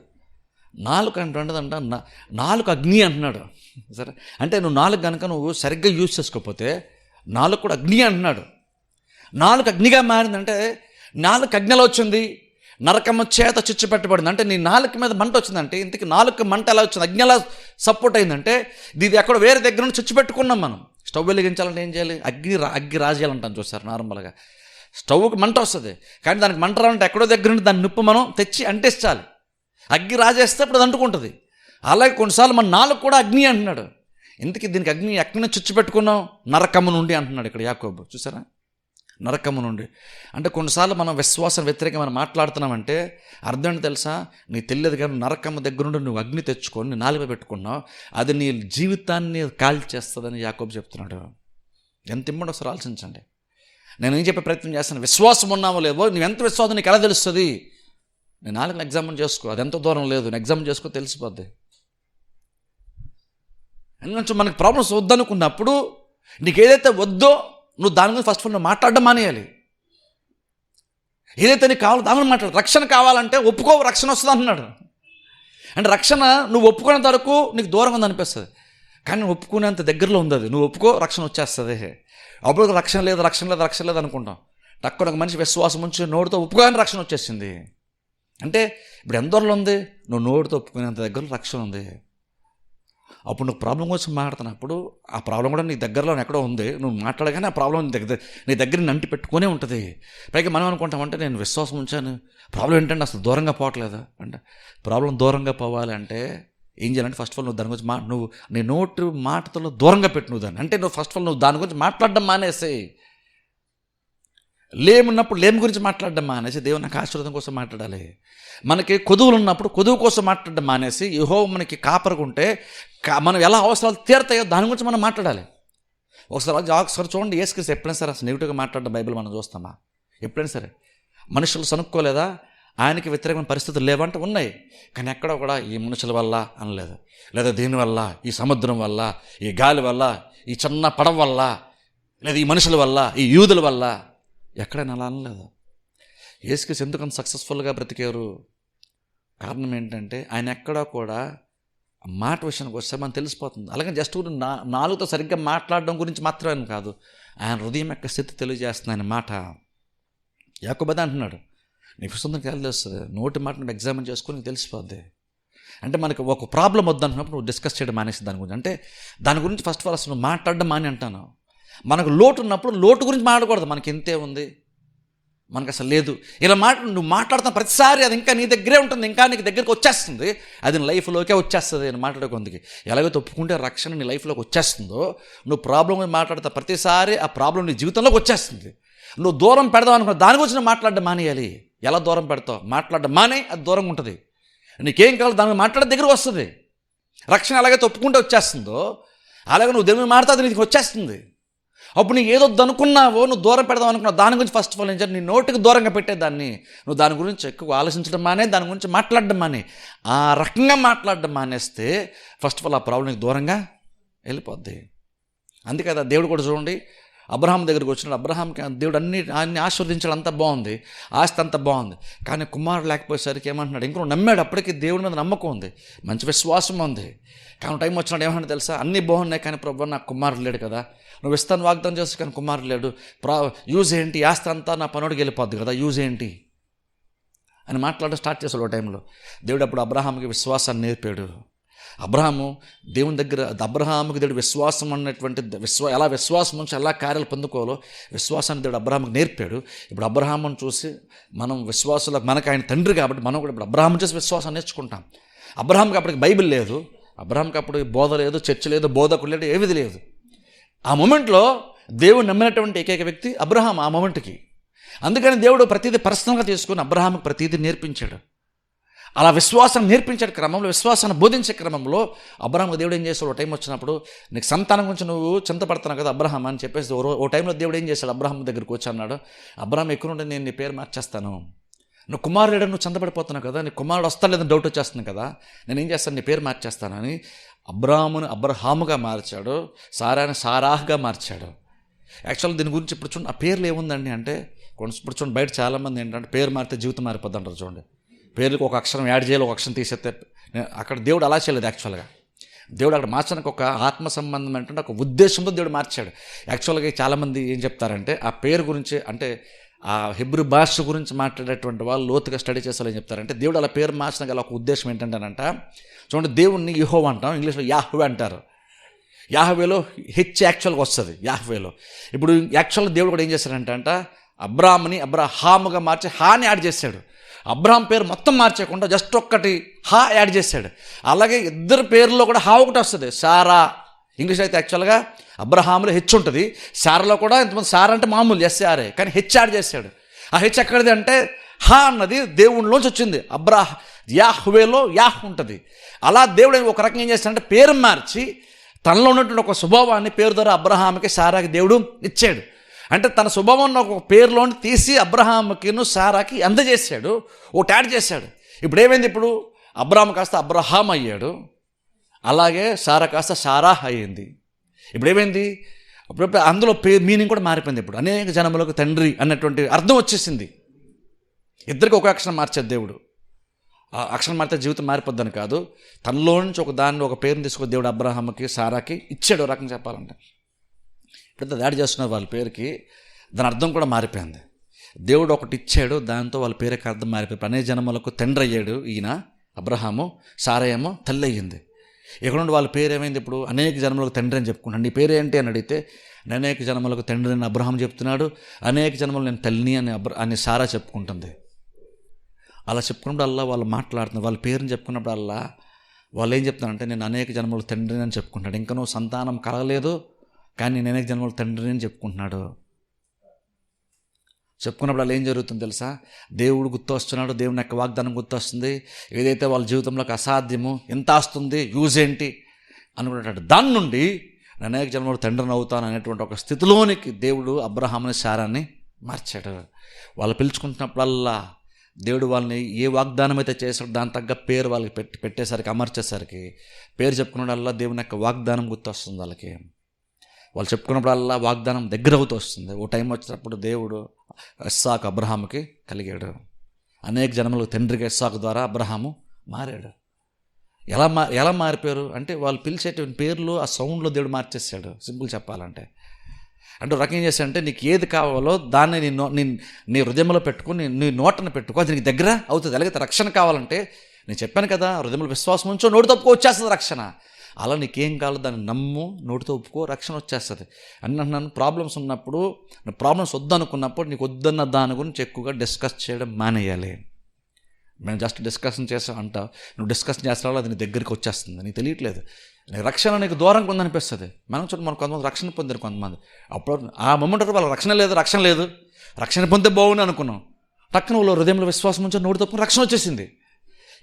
నాలుగు అంటుండదంట, నాలుగు అగ్ని అంటున్నాడు. సరే అంటే నువ్వు నాలుగు కనుక నువ్వు సరిగ్గా యూజ్ చేసుకోకపోతే నాలుగు కూడా అగ్ని అంటున్నాడు. నాలుగు అగ్నిగా మారిందంటే నాలుగు అగ్నిలో వచ్చింది, నరకము చేత చిచ్చు పెట్టబడింది. అంటే నీ నాలుక మీద మంట వచ్చిందంటే ఇంతకీ నాలుగు మంట ఎలా వచ్చింది, అగ్ని ఎలా సపోర్ట్ అయిందంటే ఇది ఎక్కడ వేరే దగ్గర నుండి చిచ్చు పెట్టుకున్నాం మనం. స్టవ్ వెలిగించాలంటే ఏం చేయాలి? అగ్గి రాజేయాలంటాను చూస్తారు నార్మల్గా. స్టవ్కి మంట వస్తుంది కానీ దానికి మంట రావాలంటే ఎక్కడో దగ్గర నుండి దాని నిప్పు మనం తెచ్చి అంటించాలి. అగ్గి రాజేస్తే అప్పుడు అది అంటుకుంటుంది. అలాగే కొన్నిసార్లు మన నాలుగు కూడా అగ్ని అంటున్నాడు. ఇంతకీ దీనికి అగ్ని ఎక్కడి నుంచి చిచ్చు పెట్టుకున్నాం? నరకము నుండి అంటున్నాడు ఇక్కడ యాకోబు. చూసారా నరకము నుండి అంటే కొన్నిసార్లు మనం విశ్వాసం వ్యతిరేకంగా మనం మాట్లాడుతున్నామంటే అర్థం ఏంటి తెలుసా? నీకు తెలియదు కానీ నరకము దగ్గర నుండి నువ్వు అగ్ని తెచ్చుకొని నీ నాలుగు పెట్టుకున్నావు, అది నీ జీవితాన్ని కాల్చేస్తుందని యాకోబు చెప్తున్నాడు. ఎంత ఇమ్మడి ఒకసారి ఆలోచించండి. నేను ఏం చెప్పే ప్రయత్నం చేస్తాను, విశ్వాసం ఉన్నావో లేవో, నువ్వు ఎంత విశ్వాసం నీకు ఎలా తెలుస్తుంది? నేను నాలుగుని ఎగ్జామిన్ చేసుకో, అది ఎంత దూరం లేదు, నేను ఎగ్జామిన్ చేసుకో తెలిసిపోద్ది. ఎందుకంటే మనకి ప్రాబ్లమ్స్ వద్దనుకున్నప్పుడు నీకు ఏదైతే వద్దో నువ్వు దాని గురించి ఫస్ట్ ఆఫ్ ఆల్ నువ్వు మాట్లాడడం మానేయాలి. ఏదైతే నీకు కావాలో దాని గురించి మాట్లాడు. రక్షణ కావాలంటే ఒప్పుకో, రక్షణ వస్తుంది అంటున్నాడు. అంటే రక్షణ నువ్వు ఒప్పుకునేంత వరకు నీకు దూరంగా ఉంది అనిపిస్తుంది, కానీ నువ్వు ఒప్పుకునేంత దగ్గరలో ఉంది. అది నువ్వు ఒప్పుకో, రక్షణ వచ్చేస్తుంది. అప్పుడు రక్షణ లేదు అనుకుంటాం. తక్కువ ఒక మనిషి విశ్వాసం ఉంచి నోటితో ఒప్పుకోగానే రక్షణ వచ్చేసింది. అంటే ఇప్పుడు ఎంత దూరంలో ఉంది? నువ్వు నోటితో ఒప్పుకునేంత దగ్గరలో రక్షణ ఉంది. అప్పుడు నువ్వు ప్రాబ్లం కోసం మాట్లాడుతున్నప్పుడు ఆ ప్రాబ్లం కూడా నీ దగ్గరలో ఎక్కడో ఉంది. నువ్వు మాట్లాడగానే ఆ ప్రాబ్లం నీ దగ్గర నంటి పెట్టుకునే ఉంటుంది. పైగా మనం అనుకుంటామంటే నేను విశ్వాసం ఉంచాను, ప్రాబ్లం ఏంటంటే అసలు దూరంగా పోవట్లేదు అంటే. ప్రాబ్లం దూరంగా పోవాలి అంటే ఏం చేయాలంటే ఫస్ట్ ఆఫ్ ఆల్ నువ్వు దాని గురించి నువ్వు నీ నోటి మాటతో దూరంగా పెట్టు నువ్వు దాన్ని. అంటే నువ్వు ఫస్ట్ ఆఫ్ ఆల్ నువ్వు దాని గురించి మాట్లాడడం మానేసేయి. లేమున్నప్పుడు లేము గురించి మాట్లాడడం మానేసి దేవుని నాకు ఆశీర్వాదం కోసం మాట్లాడాలి. మనకి కొదువులు ఉన్నప్పుడు కొదువు కోసం మాట్లాడడం మానేసి యెహోవా మనకి కాపరుకుంటే మనం ఎలా అవసరాలు తీరతాయో దాని గురించి మనం మాట్లాడాలి. ఒకసారి చూడండి, యేసుక్రీస్తు ఎప్పుడైనా సరే అసలు నెగిటివ్గా మాట్లాడడం బైబిల్ మనం చూస్తామా? ఎప్పుడైనా సరే మనుషులు సనుక్కోలేదా? ఆయనకి వ్యతిరేకమైన పరిస్థితులు లేవంటే ఉన్నాయి, కానీ ఎక్కడ కూడా ఈ మనుషుల వల్ల అనలేదు, లేదా దీనివల్ల, ఈ సముద్రం వల్ల, ఈ గాలి వల్ల, ఈ చిన్న పడవ వల్ల, లేదా ఈ మనుషుల వల్ల, ఈ యూదుల వల్ల ఎక్కడైనా అలా అనలేదు. యేసుక్రీస్తు ఎందుకంత సక్సెస్ఫుల్గా బ్రతికారు? కారణం ఏంటంటే ఆయన ఎక్కడా కూడా మాట విషయానికి వస్తే మనం తెలిసిపోతుంది. అలాగే జస్ట్ నాలుగుతో సరిగ్గా మాట్లాడడం గురించి మాత్రమే కాదు, ఆయన హృదయం యొక్క స్థితి తెలియజేస్తుంది ఆయన మాట. యాకోబు అంటున్నాడు, నీ పుస్తకానికి ఎలా తెలుస్తుంది? నోటి మాట నువ్వు ఎగ్జామిన్ చేసుకుని తెలిసిపోద్ది. అంటే మనకి ఒక ప్రాబ్లం వద్దనుకున్నప్పుడు నువ్వు డిస్కస్ చేయడం మానేసి దాని గురించి, అంటే దాని గురించి ఫస్ట్ ఆఫ్ ఆల్ అసలు మాట్లాడడం మాని అంటాను. మనకు లోటు ఉన్నప్పుడు లోటు గురించి మాట్లాడకూడదు. మనకి ఇంతే ఉంది, మనకు అసలు లేదు. ఇలా నువ్వు మాట్లాడుతున్న ప్రతిసారి అది ఇంకా నీ దగ్గరే ఉంటుంది, ఇంకా నీకు దగ్గరికి వచ్చేస్తుంది, అది నీ లైఫ్లోకే వచ్చేస్తుంది. నేను మాట్లాడే కొందికి ఎలాగైతే ఒప్పుకుంటే రక్షణ నీ లైఫ్లోకి వచ్చేస్తుందో, నువ్వు ప్రాబ్లం మాట్లాడుతా ప్రతిసారి ఆ ప్రాబ్లం నీ జీవితంలోకి వచ్చేస్తుంది. నువ్వు దూరం పెడదాం అనుకున్న దాని గురించి నువ్వు మాట్లాడడం మానేయాలి. ఎలా దూరం పెడతావు? మాట్లాడడం మానే, అది దూరంగా ఉంటుంది. నీకేం కావాలి దాని మీద మాట్లాడే దగ్గరకు వస్తుంది. రక్షణ ఎలాగైతే ఒప్పుకుంటే వచ్చేస్తుందో అలాగే నువ్వు దేవుని మాట్లాడితే అది నీకు వచ్చేస్తుంది. అప్పుడు నీకు ఏదో అనుకున్నావో, నువ్వు దూరం పెడదాం అనుకున్నావు, దాని గురించి ఫస్ట్ ఆఫ్ ఆల్ ఏం చేయాలి? నీ నోటికి దూరంగా పెట్టేదాన్ని నువ్వు దాని గురించి ఎక్కువ ఆలోచించడం మానే, దాని గురించి మాట్లాడడం మానే. ఆ రకంగా మాట్లాడడం మానేస్తే ఫస్ట్ ఆఫ్ ఆల్ ఆ ప్రాబ్లం నీకు దూరంగా వెళ్ళిపోద్ది. అందుకే కదా దేవుడు కూడా చూడండి, అబ్రహాం దగ్గరికి వచ్చినాడు. అబ్రహాంకి దేవుడు అన్ని ఆశీర్వదించడం అంతా బాగుంది, ఆస్తి అంతా బాగుంది. కానీ కుమారుడు లేకపోయేసరికి ఏమంటున్నాడు? ఇంకో నమ్మాడు, అప్పటికి దేవుడి మీద నమ్మకం ఉంది, మంచి విశ్వాసం ఉంది. కానీ టైం వచ్చినాడు ఏమన్నా తెలుసా? అన్నీ బాగున్నాయి కానీ ప్రభు నాకు కుమారుడు లేడు కదా, నువ్వు ఇస్తాను వాగ్దానం చేస్తే కానీ కుమారుడు లేడు, యూజ్ ఏంటి? ఆస్తి అంతా నా పనుడికి వెళ్ళిపోద్ది కదా, యూజ్ ఏంటి అని మాట్లాడడం స్టార్ట్ చేశాడు. ఒక టైంలో దేవుడు అప్పుడు అబ్రహాంకి విశ్వాసాన్ని నేర్పాడు. అబ్రహాము దేవుని దగ్గర, అబ్రహాముకి దేవుడు విశ్వాసం అన్నటువంటి ఎలా విశ్వాసం నుంచి ఎలా కార్యాలు పొందుకోవాలో విశ్వాసాన్ని దేవుడు అబ్రహాముకి నేర్పాడు. ఇప్పుడు అబ్రహామును చూసి మనం విశ్వాసులకు, మనకు ఆయన తండ్రి కాబట్టి మనం కూడా ఇప్పుడు అబ్రహాము చేసి విశ్వాసం నేర్చుకుంటాం. అబ్రహాంకి అప్పటికి బైబిల్ లేదు, అబ్రహాంకి అప్పుడు బోధ లేదు, చర్చ లేదు, బోధకుడు లేడు, ఏవిది లేదు. ఆ మూమెంట్లో దేవుడు నమ్మినటువంటి ఏకైక వ్యక్తి అబ్రహాం ఆ మూమెంట్కి. అందుకని దేవుడు ప్రతిదీ పర్సనల్గా తీసుకుని అబ్రహాంకి ప్రతిదీ నేర్పించాడు. అలా విశ్వాసం నేర్పించే క్రమంలో, విశ్వాసాన్ని బోధించే క్రమంలో అబ్రహాంకు దేవుడు ఏం చేస్తాడు? ఒక టైం వచ్చినప్పుడు నీకు సంతానం గురించి నువ్వు చింతపడుతున్నావు కదా అబ్రహాం అని చెప్పేసి ఓ టైంలో దేవుడు ఏం చేశాడు? అబ్రహాం దగ్గరికి వచ్చి అన్నాడు, అబ్రహాం ఎక్కువ నుండి నేను నీ పేరు మార్చేస్తాను, నువ్వు కుమారుడు నువ్వు చింతపడిపోతున్నావు కదా, నీ కుమారుడు వస్తాలేదని డౌట్ వచ్చేస్తుంది కదా, నేను ఏం చేస్తాను? నీ పేరు మార్చేస్తానని అబ్రహామును అబ్రహాముగా మార్చాడు, సారాని సారాహ్గా మార్చాడు. యాక్చువల్గా దీని గురించి ఇప్పుడు చూడండి, ఆ పేర్లు ఏముందండి అంటే ఇప్పుడు చూడండి, బయట చాలామంది ఏంటంటే పేరు మారితే జీవితం మారిపోద్ది అంటారు. చూడండి, పేరుకి ఒక అక్షరం యాడ్ చేయాలి, ఒక అక్షరం తీసేస్తే. అక్కడ దేవుడు అలా చేయలేదు. యాక్చువల్గా దేవుడు అక్కడ మార్చడానికి ఒక ఆత్మ సంబంధం ఏంటంటే ఒక ఉద్దేశంతో దేవుడు మార్చాడు. యాక్చువల్గా చాలామంది ఏం చెప్తారంటే ఆ పేరు గురించి, అంటే ఆ హెబ్రూ భాష గురించి మాట్లాడేటువంటి వాళ్ళు లోతుగా స్టడీ చేసేవాళ్ళు ఏం చెప్తారంటే దేవుడు అలా పేరు మార్చడానికి గల ఒక ఉద్దేశం ఏంటంటేనంట, చూడండి దేవుణ్ణి యెహోవా అంటాం, ఇంగ్లీష్లో యాహ్వే అంటారు. యాహ్వేలో హెచ్ యాక్చువల్గా వస్తుంది యాహ్వేలో. ఇప్పుడు యాక్చువల్గా దేవుడు కూడా ఏం చేశాడంట, అబ్రాహాముని అబ్రహాముగా మార్చి హాని యాడ్ చేశాడు. అబ్రహాం పేరు మొత్తం మార్చకుండా జస్ట్ ఒక్కటి హా యాడ్ చేశాడు. అలాగే ఇద్దరు పేర్లలో కూడా హా ఒకటి వస్తుంది, సారా. ఇంగ్లీష్ అయితే యాక్చువల్గా అబ్రహాములో హెచ్ ఉంటుంది, సారాలో కూడా ఇంతమంది సారా అంటే మామూలు ఎస్ఆర్ఏ, కానీ హెచ్ యాడ్ చేశాడు. ఆ హెచ్ ఎక్కడిది అంటే హా అన్నది దేవునిలోంచి వచ్చింది. యాహ్వేలో యాహ్ ఉంటుంది. అలా దేవుడు ఒక రకంగా ఏం చేస్తాడంటే పేరు మార్చి తనలో ఉన్నటువంటి ఒక స్వభావాన్ని పేరు ద్వారా అబ్రహాముకి సారాకి దేవుడు ఇచ్చాడు. అంటే తన స్వభావాన్ని ఒక పేరులోని తీసి అబ్రహాముకిను సారాకి అందజేశాడు, ఒకటి యాడ్ చేశాడు. ఇప్పుడు ఏమైంది? ఇప్పుడు అబ్రహాం కాస్త అబ్రహాం అయ్యాడు, అలాగే సారా కాస్త సారాహ్ అయ్యింది. ఇప్పుడు ఏమైంది? అప్పుడు అందులో మీనింగ్ కూడా మారిపోయింది. ఇప్పుడు అనేక జనములకు తండ్రి అన్నటువంటి అర్థం వచ్చేసింది. ఇద్దరికి ఒక అక్షరం మార్చాడు దేవుడు. ఆ అక్షరం మారితే జీవితం మారిపోద్దని కాదు, తనలో నుంచి ఒక దాన్ని, ఒక పేరుని తీసుకొని దేవుడు అబ్రహాముకి సారాకి ఇచ్చాడు. ఒక రకంగా చెప్పాలంటే ఇప్పుడు యాడ్ చేస్తున్నారు వాళ్ళ పేరుకి, దాని అర్థం కూడా మారిపోయింది. దేవుడు ఒకటి ఇచ్చాడు, దాంతో వాళ్ళ పేరుకి అర్థం మారిపోయి అనేక జనములకు తండ్రి అయ్యాడు ఈయన అబ్రహాము, సారా ఏమో తల్లి అయ్యింది. ఇక్కడ నుండి వాళ్ళ పేరు ఏమైంది? ఇప్పుడు అనేక జన్మలకు తండ్రి అని చెప్పుకుంటాను. నీ పేరు ఏంటి అని అడిగితే అనేక జన్మలకు తండ్రి అని అబ్రహాం చెప్తున్నాడు, అనేక జన్మలు నేను తల్లిని అని సారా చెప్పుకుంటుంది. అలా చెప్పుకున్నప్పుడల్లా వాళ్ళు మాట్లాడుతున్నారు, వాళ్ళ పేరుని చెప్పుకున్నప్పుడల్లా వాళ్ళు ఏం చెప్తున్నారంటే నేను అనేక జన్మలు తండ్రిని అని చెప్పుకుంటాడు. ఇంకా నువ్వు సంతానం కలగలేదు కానీ నేను అనేక జన్మలు తండ్రిని అని చెప్పుకుంటున్నాడు. చెప్పుకున్నప్పుడు అలా ఏం జరుగుతుంది తెలుసా? దేవుడు గుర్తొస్తున్నాడు, దేవుని యొక్క వాగ్దానం గుర్తొస్తుంది. ఏదైతే వాళ్ళ జీవితంలోకి అసాధ్యము, ఎంత ఆస్తుంది, యూజ్ ఏంటి అనుకున్నట్టు దాని నుండి అనేక జన్మలు తండ్రిని అవుతాను అనేటువంటి ఒక స్థితిలోనికి దేవుడు అబ్రహాముని సారాన్ని మార్చాడు. వాళ్ళు పిలుచుకుంటున్నప్పుడల్లా దేవుడు వాళ్ళని ఏ వాగ్దానం అయితే చేశాడో దాని తగ్గ పేరు వాళ్ళకి పెట్టేసరికి, అమర్చేసరికి పేరు చెప్పుకున్నప్పుడల్లా దేవుని యొక్క వాగ్దానం గుర్తొస్తుంది వాళ్ళకి. వాళ్ళు చెప్పుకున్నప్పుడల్లా వాగ్దానం దగ్గర అవుతూ వస్తుంది. ఓ టైం వచ్చినప్పుడు దేవుడు ఇస్సాకు అబ్రహాముకి కలిగాడు. అనేక జన్మలకు తండ్రికి ఇస్సాకు ద్వారా అబ్రహాము మారాడు. ఎలా మారిపోయారు అంటే వాళ్ళు పిలిచేటువంటి పేర్లు ఆ సౌండ్లో దేవుడు మార్చేసాడు. సింపుల్ చెప్పాలంటే అంటే రకం ఏం చేశాడంటే నీకు ఏది కావాలో దాన్ని నీ హృదయంలో పెట్టుకుని నీ నోటను పెట్టుకో, అది నీకు దగ్గర అవుతుంది. అలాగే రక్షణ కావాలంటే నేను చెప్పాను కదా, హృదయంలో విశ్వాసం ఉంచో నోటి తప్పుకో వచ్చేస్తుంది రక్షణ. అలా నీకేం కావాలో దాన్ని నమ్ము, నోటితో ఒప్పుకో, రక్షణ వచ్చేస్తుంది. నన్ను ప్రాబ్లమ్స్ ఉన్నప్పుడు, ప్రాబ్లమ్స్ వద్దనుకున్నప్పుడు నీకు వద్దన్న దాని గురించి ఎక్కువగా డిస్కస్ చేయడం మానేయాలి. మేము జస్ట్ డిస్కషన్ చేసాం అంట, నువ్వు డిస్కషన్ చేస్తావో అది నీ దగ్గరికి వచ్చేస్తుంది, నీకు తెలియట్లేదు. రక్షణ నీకు దూరంగా ఉందనిపిస్తుంది. మనం కొంతమంది రక్షణ పొందారు, కొంతమంది అప్పుడు ఆ మొమెంట్ వాళ్ళ రక్షణ లేదు, రక్షణ పొందితే బాగుంది అనుకున్నాం. టక్కున వాళ్ళు హృదయంలో విశ్వాసం ఉంచి నోటి తప్పు రక్షణ వచ్చేసింది.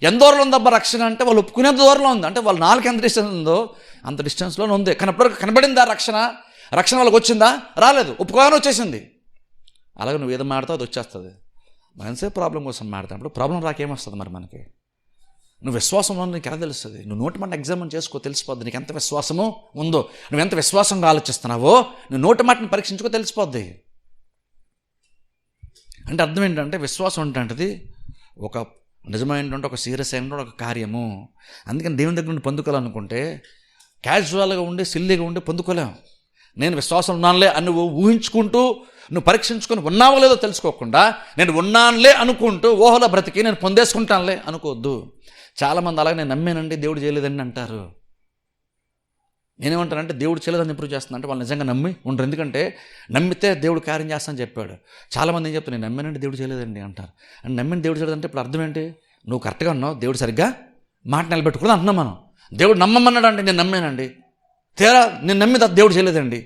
ఎంత దూరంలో ఉందబ్బా రక్షణ అంటే వాళ్ళు ఒప్పుకునేంత దూరంలో ఉంది. అంటే వాళ్ళ నాలుగు ఎంత డిస్టెన్స్ ఉందో అంత డిస్టెన్స్లోనే ఉంది. కానీ అప్పటివరకు కనబడిందా రక్షణ వాళ్ళకి వచ్చిందా? రాలేదు, ఒప్పుకోగానే వచ్చేసింది. అలాగే నువ్వు ఏదో మాడతావు అది వచ్చేస్తుంది. మనసే ప్రాబ్లం కోసం మాడతాడు, ప్రాబ్లం రాకేమొస్తుంది మరి మనకి? నువ్వు విశ్వాసంలో నీకు ఎలా తెలుస్తుంది? నువ్వు నోటి మాట ఎగ్జామిన్ చేసుకో, తెలిసిపోద్ది నీకు ఎంత విశ్వాసమో ఉందో. నువ్వు ఎంత విశ్వాసంగా ఆలోచిస్తున్నావో నువ్వు నోటి మాటను పరీక్షించుకో, తెలిసిపోద్ది. అంటే అర్థం ఏంటంటే విశ్వాసం అంటే ఒక నిజమైనటువంటి ఒక సీరియస్ అయినటువంటి ఒక కార్యము. అందుకని దేవుని దగ్గర నుండి పొందుకోవాలనుకుంటే క్యాజువల్గా ఉండి సిల్లీగా ఉండి పొందుకోలేం. నేను విశ్వాసం ఉన్నానులే అని నువ్వు ఊహించుకుంటూ, నువ్వు పరీక్షించుకొని ఉన్నావో లేదో తెలుసుకోకుండా నేను ఉన్నానులే అనుకుంటూ ఓహోలో బ్రతికి నేను పొందేసుకుంటానులే అనుకోవద్దు. చాలామంది అలాగే నేను నమ్మానండి దేవుడు చేయలేదండి అంటారు. నేనేమంటానంటే దేవుడు చేయలేదని ఇంప్రూవ్ చేస్తున్నా అంటే వాళ్ళు నిజంగా నమ్మి ఉండరు. ఎందుకంటే నమ్మితే దేవుడు కార్యం చేస్తానని చెప్పాడు. చాలామంది ఏం చెప్తాను, నేను నమ్మానంటే దేవుడు చేయలేదండి అంటారు. అని నమ్మిన దేవుడు చేయలేదంటే ఇప్పుడు అర్థం ఏంటి? నువ్వు కరెక్ట్గా ఉన్నావు, దేవుడు సరిగ్గా మాట నిలబెట్టుకుని అంటున్నాం మనం. దేవుడు నమ్మమన్నాడు అంటే నేను నమ్మానండి, తీరా నేను నమ్మిదా దేవుడు చేయలేదండి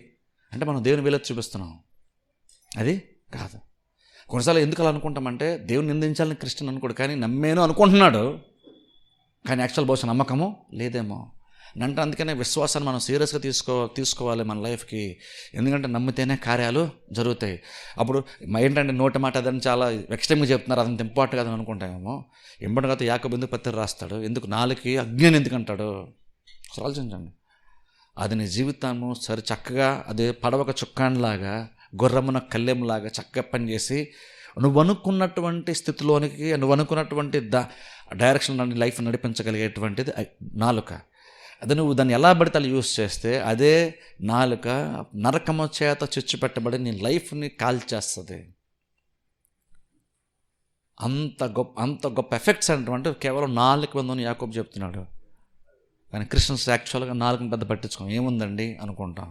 అంటే మనం దేవుని వేలెత్తి చూపిస్తున్నాం. అది కాదు. కొన్నిసార్లు ఎందుకు అలా అనుకుంటామంటే దేవుని నిందించాలని క్రిస్టియన్ అనుకోడు, కానీ నమ్మేను అనుకుంటున్నాడు, కానీ యాక్చువల్ బహుశా నమ్మకము లేదేమో అంటే. అందుకనే విశ్వాసాన్ని మనం సీరియస్గా తీసుకోవాలి మన లైఫ్కి. ఎందుకంటే నమ్మితేనే కార్యాలు జరుగుతాయి. అప్పుడు ఏంటంటే నోటి మాట అదని చాలా ఎక్స్ట్రీమ్గా చెప్తున్నారు, అదంత ఇంపార్టెంట్ కాదని అనుకుంటామేమో. ఇంపార్టెంట్ కాదు. యాకోబు ఎందుకు పత్రిక రాస్తాడు, ఎందుకు నాలుగుకి అజ్ఞానం ఎందుకు అంటాడు? ఆలోచించండి. అది నీ జీవితాన్ని సరి చక్కగా అదే పడవక చుక్కాన్లాగా గుర్రమున కళ్ళెంలాగా చక్కగా పనిచేసి నువ్వు అనుకున్నటువంటి స్థితిలోనికి, నువ్వు అనుకున్నటువంటి డైరెక్షన్ లైఫ్ నడిపించగలిగేటువంటిది నాలుక. అదే నువ్వు దాన్ని ఎలా పడితే అలా యూజ్ చేస్తే అదే నాలుక నరకము చేత చిచ్చు పెట్టబడి నీ లైఫ్ని కాల్చేస్తుంది. అంత గొప్ప ఎఫెక్ట్స్ అంటే కేవలం నాలుగు ఉందని యాకోబు చెప్తున్నాడు. కానీ క్రిస్టియన్స్ యాక్చువల్గా నాలుగుని పెద్ద పట్టించుకోం, ఏముందండి అనుకుంటాం.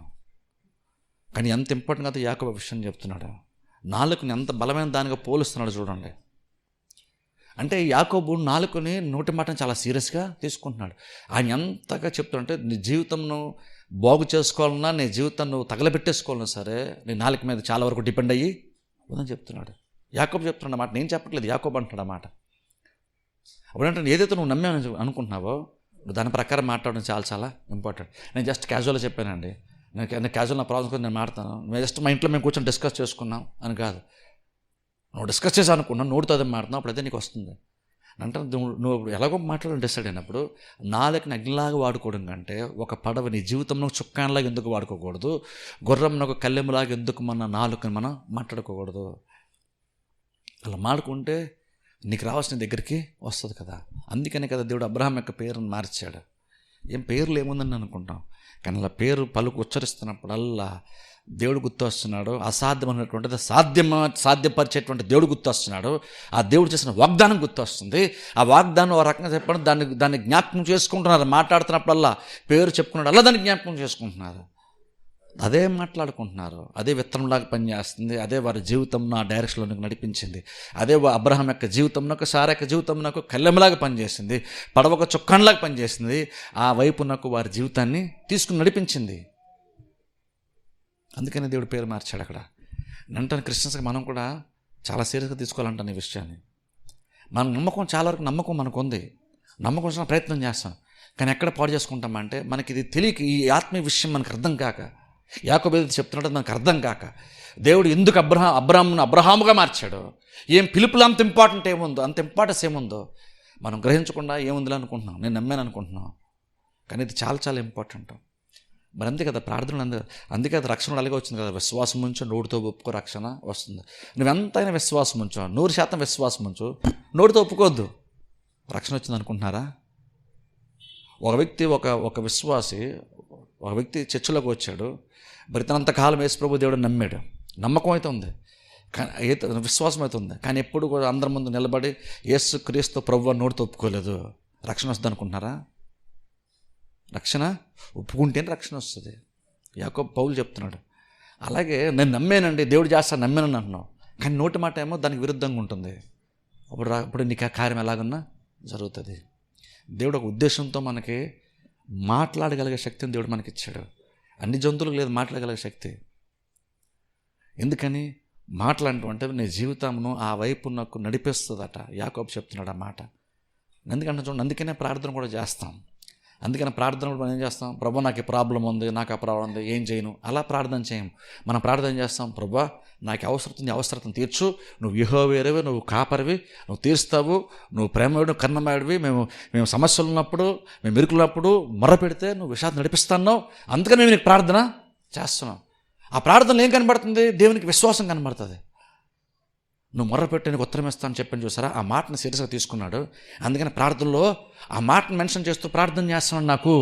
కానీ ఎంత ఇంపార్టెంట్ అయితే యాకోబు విషయం చెప్తున్నాడు. నాలుగుని ఎంత బలమైన దానిగా పోలుస్తున్నాడు చూడండి. అంటే యాకోబు నాలుగుని నోటి మాటను చాలా సీరియస్గా తీసుకుంటున్నాడు. ఆయన ఎంతగా చెప్తుంటే నీ జీవితంను బాగు చేసుకోవాలన్నా, నీ జీవితాన్ని నువ్వు తగలబెట్టేసుకోవాలన్నా సరే నీ నాలుగు మీద చాలా వరకు డిపెండ్ అయ్యి ఉందని చెప్తున్నాడు. యాకోబు చెప్తున్నాడు అన్నమాట, నేను చెప్పట్లేదు, యాకోబు అంటున్నాడు అన్నమాట. అప్పుడంటే ఏదైతే నువ్వు నమ్మావని అనుకుంటున్నావో దాని ప్రకారం మాట్లాడడం చాలా చాలా ఇంపార్టెంట్. నేను జస్ట్ క్యాజువల్గా చెప్పానండి, నేను క్యాజువల్ నా ప్రాబ్లమ్స్ గురించి నేను మాట్లాడతాను, మేము జస్ట్ మా ఇంట్లో మేము కూర్చొని డిస్కస్ చేసుకున్నాం అని కాదు. నువ్వు డిస్కస్ చేసి అనుకున్నావు, నోటితో అదే మాట్లాడుతున్నావు, అప్పుడైతే నీకు వస్తుంది అంటే నువ్వు ఎలాగో మాట్లాడడం డిసైడ్ అయినప్పుడు నాలుగుని అగ్నిలాగా వాడుకోవడం కంటే ఒక పడవ నీ జీవితంలో చుక్కాన్లాగా ఎందుకు వాడుకోకూడదు, గుర్రంలో ఒక కళ్ళెములాగా ఎందుకు మన నాలుగుని మనం మాట్లాడుకోకూడదు? అలా మాడుకుంటే నీకు రావాల్సిన దగ్గరికి వస్తుంది కదా. అందుకనే కదా దేవుడు అబ్రహాం యొక్క పేరును మార్చాడు. ఏం పేర్లు ఏముందని అనుకుంటాం, కానీ అలా పేరు పలుకు ఉచ్చరిస్తున్నప్పుడల్లా దేవుడు గుర్తు వస్తున్నాడు. అసాధ్యమైనటువంటిది సాధ్యపరిచేటువంటి దేవుడు గుర్తు వస్తున్నాడు. ఆ దేవుడు చేసిన వాగ్దానం గుర్తు వస్తుంది. ఆ వాగ్దానం ఒక రకంగా చెప్పడం దాన్ని జ్ఞాపకం చేసుకుంటున్నారు. మాట్లాడుతున్నప్పుడల్లా పేరు చెప్పుకున్నాడు అలా దాన్ని జ్ఞాపకం చేసుకుంటున్నారు. అదే మాట్లాడుకుంటున్నారు. అదే విత్తనంలాగా పనిచేస్తుంది. అదే వారి జీవితంలో ఆ డైరెక్షన్లోకి నడిపించింది. అదే అబ్రహాం యొక్క జీవితంలో, సారా యొక్క జీవితంలో కళ్ళెంలాగా పనిచేసింది, పడవక చుక్కాన్లాగా పనిచేసింది. ఆ వైపునకు వారి జీవితాన్ని తీసుకుని నడిపించింది. అందుకనే దేవుడు పేరు మార్చాడు అక్కడ. అంటే క్రిస్టియన్స్కి మనం కూడా చాలా సీరియస్గా తీసుకోవాలంటాను ఈ విషయాన్ని. మన నమ్మకం చాలా వరకు నమ్మకం మనకు ఉంది, నమ్మకం ప్రయత్నం చేస్తాం, కానీ ఎక్కడ పాడు చేసుకుంటామంటే మనకి ఇది తెలియక, ఈ ఆత్మీయ విషయం మనకు అర్థం కాక, యాకోబు ఏదైతే చెప్తున్నాడో మనకు అర్థం కాక, దేవుడు ఎందుకు అబ్రహామును అబ్రహాముగా మార్చాడో, ఏం పిలుపులు అంత ఇంపార్టెంట్ ఏముందో, అంత ఇంపార్టెన్స్ ఏముందో మనం గ్రహించకుండా ఏముందిలే అనుకుంటున్నాం, నేను నమ్మాను అనుకుంటున్నాం. కానీ ఇది చాలా చాలా ఇంపార్టెంట్. మరి అంతే కదా ప్రార్థనలు, అందుకే అది రక్షణ అలాగే వచ్చింది కదా. విశ్వాసం ఉంచు, నోటితో ఒప్పుకో, రక్షణ వస్తుంది. నువ్వెంతైనా విశ్వాసం ఉంచు, 100% విశ్వాసం ఉంచు, నోటితో ఒప్పుకోవద్దు, రక్షణ వచ్చింది అనుకుంటున్నారా? ఒక వ్యక్తి ఒక విశ్వాసి, ఒక వ్యక్తి చర్చిలోకి వచ్చాడు, మరి తనంతకాలం యేసు ప్రభు దేవుడు నమ్మాడు, నమ్మకం అయితే ఉంది, కానీ విశ్వాసం అయితే ఉంది, కానీ ఎప్పుడు కూడా అందరి ముందు నిలబడి యేసు క్రీస్తు ప్రభువు నోటితో ఒప్పుకోలేదు, రక్షణ వస్తుంది అనుకుంటున్నారా? రక్షణ ఒప్పుకుంటేనే రక్షణ వస్తుంది. యాకోబు పౌలు చెప్తున్నాడు. అలాగే నేను నమ్మానండి, దేవుడు చేస్తాను నమ్మానని అంటున్నావు, కానీ నోటి మాట ఏమో దానికి విరుద్ధంగా ఉంటుంది. అప్పుడు నీకు ఆ కార్యం ఎలాగున్నా జరుగుతుంది. దేవుడు ఒక ఉద్దేశంతో మనకి మాట్లాడగలిగే శక్తిని దేవుడు మనకి ఇచ్చాడు. అన్ని జంతువులకు లేదు మాట్లాడగలిగే శక్తి. ఎందుకని? మాట్లాడటం అంటే నీ జీవితంను ఆ వైపు నాకు నడిపిస్తుందట. యాకోబు చెప్తున్నాడు ఆ మాట. ఎందుకంటే చూడండి, అందుకనే ప్రార్థన కూడా చేస్తాం. అందుకని ప్రార్థన కూడా మనం ఏం చేస్తాం? ప్రభా నాకు ఈ ప్రాబ్లం ఉంది, నాకు ఆ ప్రాబ్లం ఉంది, ఏం చేయను, అలా ప్రార్థన చేయము. మనం ప్రార్థన చేస్తాం, ప్రభా నాకు అవసరం అవసరతను తీర్చు, నువ్వు యెహోవావే, నువ్వు కాపరివి, నువ్వు తీరుస్తావు, నువ్వు ప్రేమయుడు కన్నమాడివి, మేము సమస్యలు ఉన్నప్పుడు, మేము ఇరుకున్నప్పుడు మొర్ర పెడితే నువ్వు విషయాన్ని నడిపిస్తాను. అందుకని నేను నీకు ప్రార్థన చేస్తున్నావు. ఆ ప్రార్థనలో ఏం కనబడుతుంది? దేవునికి విశ్వాసం కనబడుతుంది. నువ్వు మొర్ర పెట్టి నీకు ఉత్తరం ఇస్తాను చెప్పని చూసారా, ఆ మాటను సీరియస్గా తీసుకున్నాడు. అందుకని ప్రార్థనలో ఆ మాటను మెన్షన్ చేస్తూ ప్రార్థన చేస్తున్నాడు. నాకు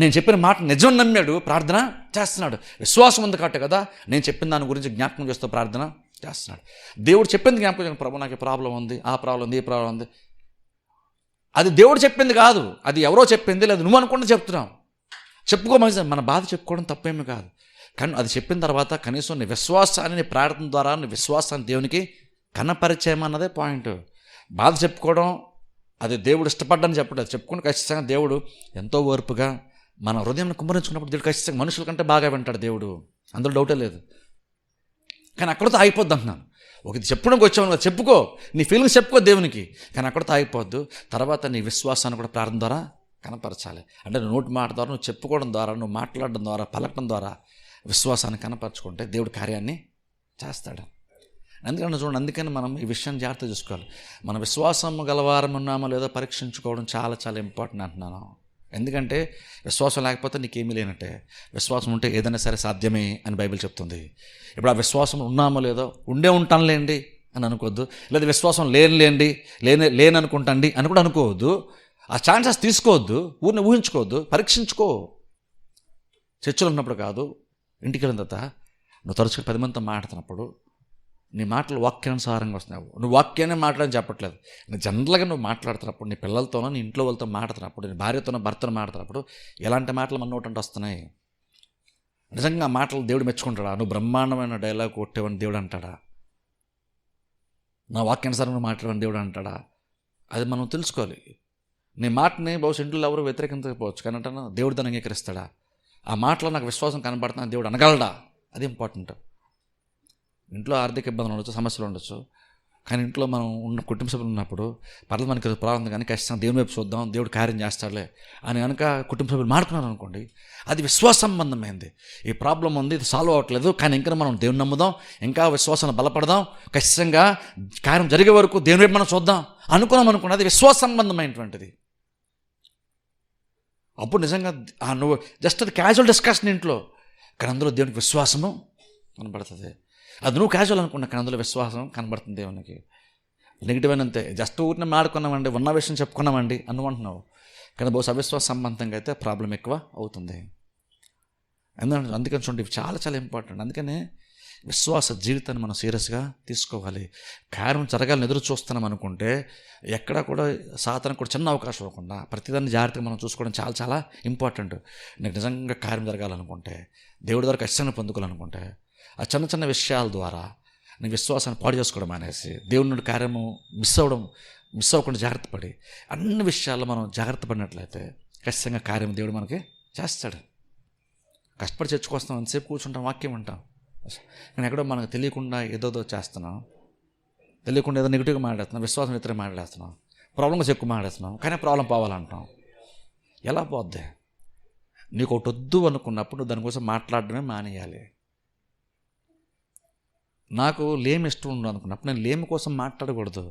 నేను చెప్పిన మాట నిజం నమ్మాడు, ప్రార్థన చేస్తున్నాడు. విశ్వాసం ఉంది కాబట్టి కదా నేను చెప్పిన దాని గురించి జ్ఞాపకం చేస్తూ ప్రార్థన చేస్తున్నాడు. దేవుడు చెప్పింది జ్ఞాపకం, ప్రభు నాకు ప్రాబ్లం ఉంది, ఆ ప్రాబ్లం ఉంది, ఈ ప్రాబ్లం ఉంది. అది దేవుడు చెప్పింది కాదు, అది ఎవరో చెప్పింది, లేదు నువ్వు అనుకుంటే చెప్తున్నావు. చెప్పుకోమని మన బాధ చెప్పుకోవడం తప్పేమీ కాదు. కానీ అది చెప్పిన తర్వాత కనీసం నీ విశ్వాసాన్ని, నీ ప్రార్థన ద్వారా నీ విశ్వాసాన్ని దేవునికి కనపరిచేయమన్నదే పాయింట్. బాధ చెప్పుకోవడం అది దేవుడు ఇష్టపడ్డని చెప్పడం, చెప్పుకుని ఖచ్చితంగా దేవుడు ఎంతో ఓర్పుగా మన హృదయాన్ని కుమ్మరించుకున్నప్పుడు దేవుడు ఖచ్చితంగా మనుషుల కంటే బాగా వింటాడు దేవుడు, అందులో డౌటే లేదు. కానీ అక్కడితో ఆగిపోద్ది అంటున్నాను. ఒకటి చెప్పడానికి వచ్చావు, చెప్పుకో, నీ ఫీలింగ్స్ చెప్పుకో దేవునికి, కానీ అక్కడితో ఆగిపోద్దు. తర్వాత నీ విశ్వాసాన్ని కూడా ప్రార్థన ద్వారా కనపరచాలి. అంటే నువ్వు నోటి మాట ద్వారా, నువ్వు చెప్పుకోవడం ద్వారా, నువ్వు మాట్లాడడం ద్వారా, పలకడం ద్వారా విశ్వాసాన్ని కనపరచుకుంటే దేవుడు కార్యాన్ని చేస్తాడు. అందుకని చూడండి, అందుకని మనం ఈ విషయాన్ని జాగ్రత్త చూసుకోవాలి. మన విశ్వాసం గలవారం ఉన్నామో లేదో పరీక్షించుకోవడం చాలా చాలా ఇంపార్టెంట్ అంటున్నాను. ఎందుకంటే విశ్వాసం లేకపోతే నీకేమీ లేనట్టే. విశ్వాసం ఉంటే ఏదైనా సరే సాధ్యమే అని బైబిల్ చెప్తుంది. ఇప్పుడు ఆ విశ్వాసం ఉన్నామో లేదో, ఉంటానులేండి అని అనుకోవద్దు, లేదా విశ్వాసం లేననుకుంటాండి అని కూడా అనుకోవద్దు. ఆ ఛాన్సెస్ తీసుకోవద్దు, ఊహించుకోవద్దు, పరీక్షించుకో. చర్చలు ఉన్నప్పుడు కాదు, ఇంటికి వెళ్ళిన తర్వాత నువ్వు తరచుగా 10 మందితో మాట్లాడుతున్నప్పుడు నీ మాటలు వాక్యానుసారంగా వస్తున్నావు. నువ్వు వాక్యాన్ని మాట్లాడని చెప్పట్లేదు, నువ్వు జనరల్గా నువ్వు మాట్లాడుతున్నప్పుడు నీ పిల్లలతోనో, నీ ఇంట్లో వాళ్ళతో మాట్లాడుతున్నప్పుడు, నీ భార్యతోనో భర్తను మాట్లాడుతున్నప్పుడు ఎలాంటి మాటలు మన నోటంటే వస్తున్నాయి? నిజంగా ఆ మాటలు దేవుడు మెచ్చుకుంటాడా? నువ్వు బ్రహ్మాండమైన డైలాగ్ కొట్టేవని దేవుడు అంటాడా? నా వాక్యానుసారంగా మాట్లాడని దేవుడు అంటాడా? అది మనం తెలుసుకోవాలి. నీ మాటని బహుశా ఇంట్లో ఎవరు వ్యతిరేకించకపోవచ్చు, కానీ అంటాను దేవుడు దాన్ని అంగీకరిస్తాడా? ఆ మాటలో నాకు విశ్వాసం కనబడుతున్నా దేవుడు అనగలడా? అది ఇంపార్టెంట్. ఇంట్లో ఆర్థిక ఇబ్బందులు ఉండొచ్చు, సమస్యలు ఉండొచ్చు, కానీ ఇంట్లో మనం ఉన్న కుటుంబ సభ్యులు ఉన్నప్పుడు పర్లేదు మనకి ప్రాబ్లం కానీ ఖచ్చితంగా దేవుని వైపు చూద్దాం, దేవుడు కార్యం చేస్తాడులే అని కనుక కుటుంబ సభ్యులు మాట్లాడుకున్నారు అనుకోండి, అది విశ్వాస సంబంధమైంది. ఈ ప్రాబ్లం ఉంది, ఇది సాల్వ్ అవ్వట్లేదు, కానీ ఇంకా మనం దేవుని నమ్ముదాం, ఇంకా విశ్వాసాన్ని బలపడదాం, ఖచ్చితంగా కార్యం జరిగే వరకు దేవుని వైపు మనం చూద్దాం అనుకున్నాం అనుకోండి, అది విశ్వాస సంబంధమైనటువంటిది. అప్పుడు నిజంగా నువ్వు జస్ట్ అది క్యాజువల్ డిస్కషన్ ఇంట్లో, కానీ అందులో దేవునికి విశ్వాసము కనబడుతుంది. అది నువ్వు క్యాజువల్ అనుకున్నా, కానీ అందులో విశ్వాసం కనబడుతుంది దేవునికి. నెగిటివ్ అయినంతే, జస్ట్ ఊరిని మాడుకున్నామండి, ఉన్న విషయం చెప్పుకున్నామండి అనుకుంటున్నావు, కానీ బహుశా అవిశ్వాస సంబంధంగా అయితే ప్రాబ్లం ఎక్కువ అవుతుంది. అందుకని చూడండి, ఇవి చాలా చాలా ఇంపార్టెంట్. అందుకనే విశ్వాస జీవితాన్ని మనం సీరియస్గా తీసుకోవాలి. కార్యం జరగాలని ఎదురు చూస్తున్నాం అనుకుంటే ఎక్కడా కూడా సాతానికి కూడా చిన్న అవకాశం ఇవ్వకుండా ప్రతిదాన్ని జాగ్రత్తగా మనం చూసుకోవడం చాలా చాలా ఇంపార్టెంట్. నీకు నిజంగా కార్యం జరగాలనుకుంటే, దేవుడి ద్వారా ఖచ్చితంగా పొందుకోవాలనుకుంటే, ఆ చిన్న చిన్న విషయాల ద్వారా నీ విశ్వాసాన్ని పాడు చేసుకోవడం అనేసి దేవుడి నుండి కార్యము మిస్ అవ్వకుండా జాగ్రత్త పడి అన్ని విషయాల్లో మనం జాగ్రత్త పడినట్లయితే ఖచ్చితంగా కార్యం దేవుడు మనకి చేస్తాడు. కష్టపడి చర్చకొస్తాం, ఎంతసేపు కూర్చుంటాం, వాక్యం ఉంటాం, కానీ ఎక్కడో మనకు తెలియకుండా ఏదోదో చేస్తున్నాం, తెలియకుండా ఏదో నెగిటివ్గా మాట్లాడుతున్నాం, విశ్వాసం ఇతర మాట్లాడుతున్నాం, ప్రాబ్లంగా ఎక్కువ మాట్లాడుతున్నాం, కానీ ప్రాబ్లం పోవాలంటాం. ఎలా పోద్ది? నీకు ఒకటి వద్దు అనుకున్నప్పుడు నువ్వు దానికోసం మాట్లాడడమే మానేయాలి. నాకు లేమి ఇష్టం ఉండదు అనుకున్నప్పుడు నేను లేమి కోసం మాట్లాడకూడదు.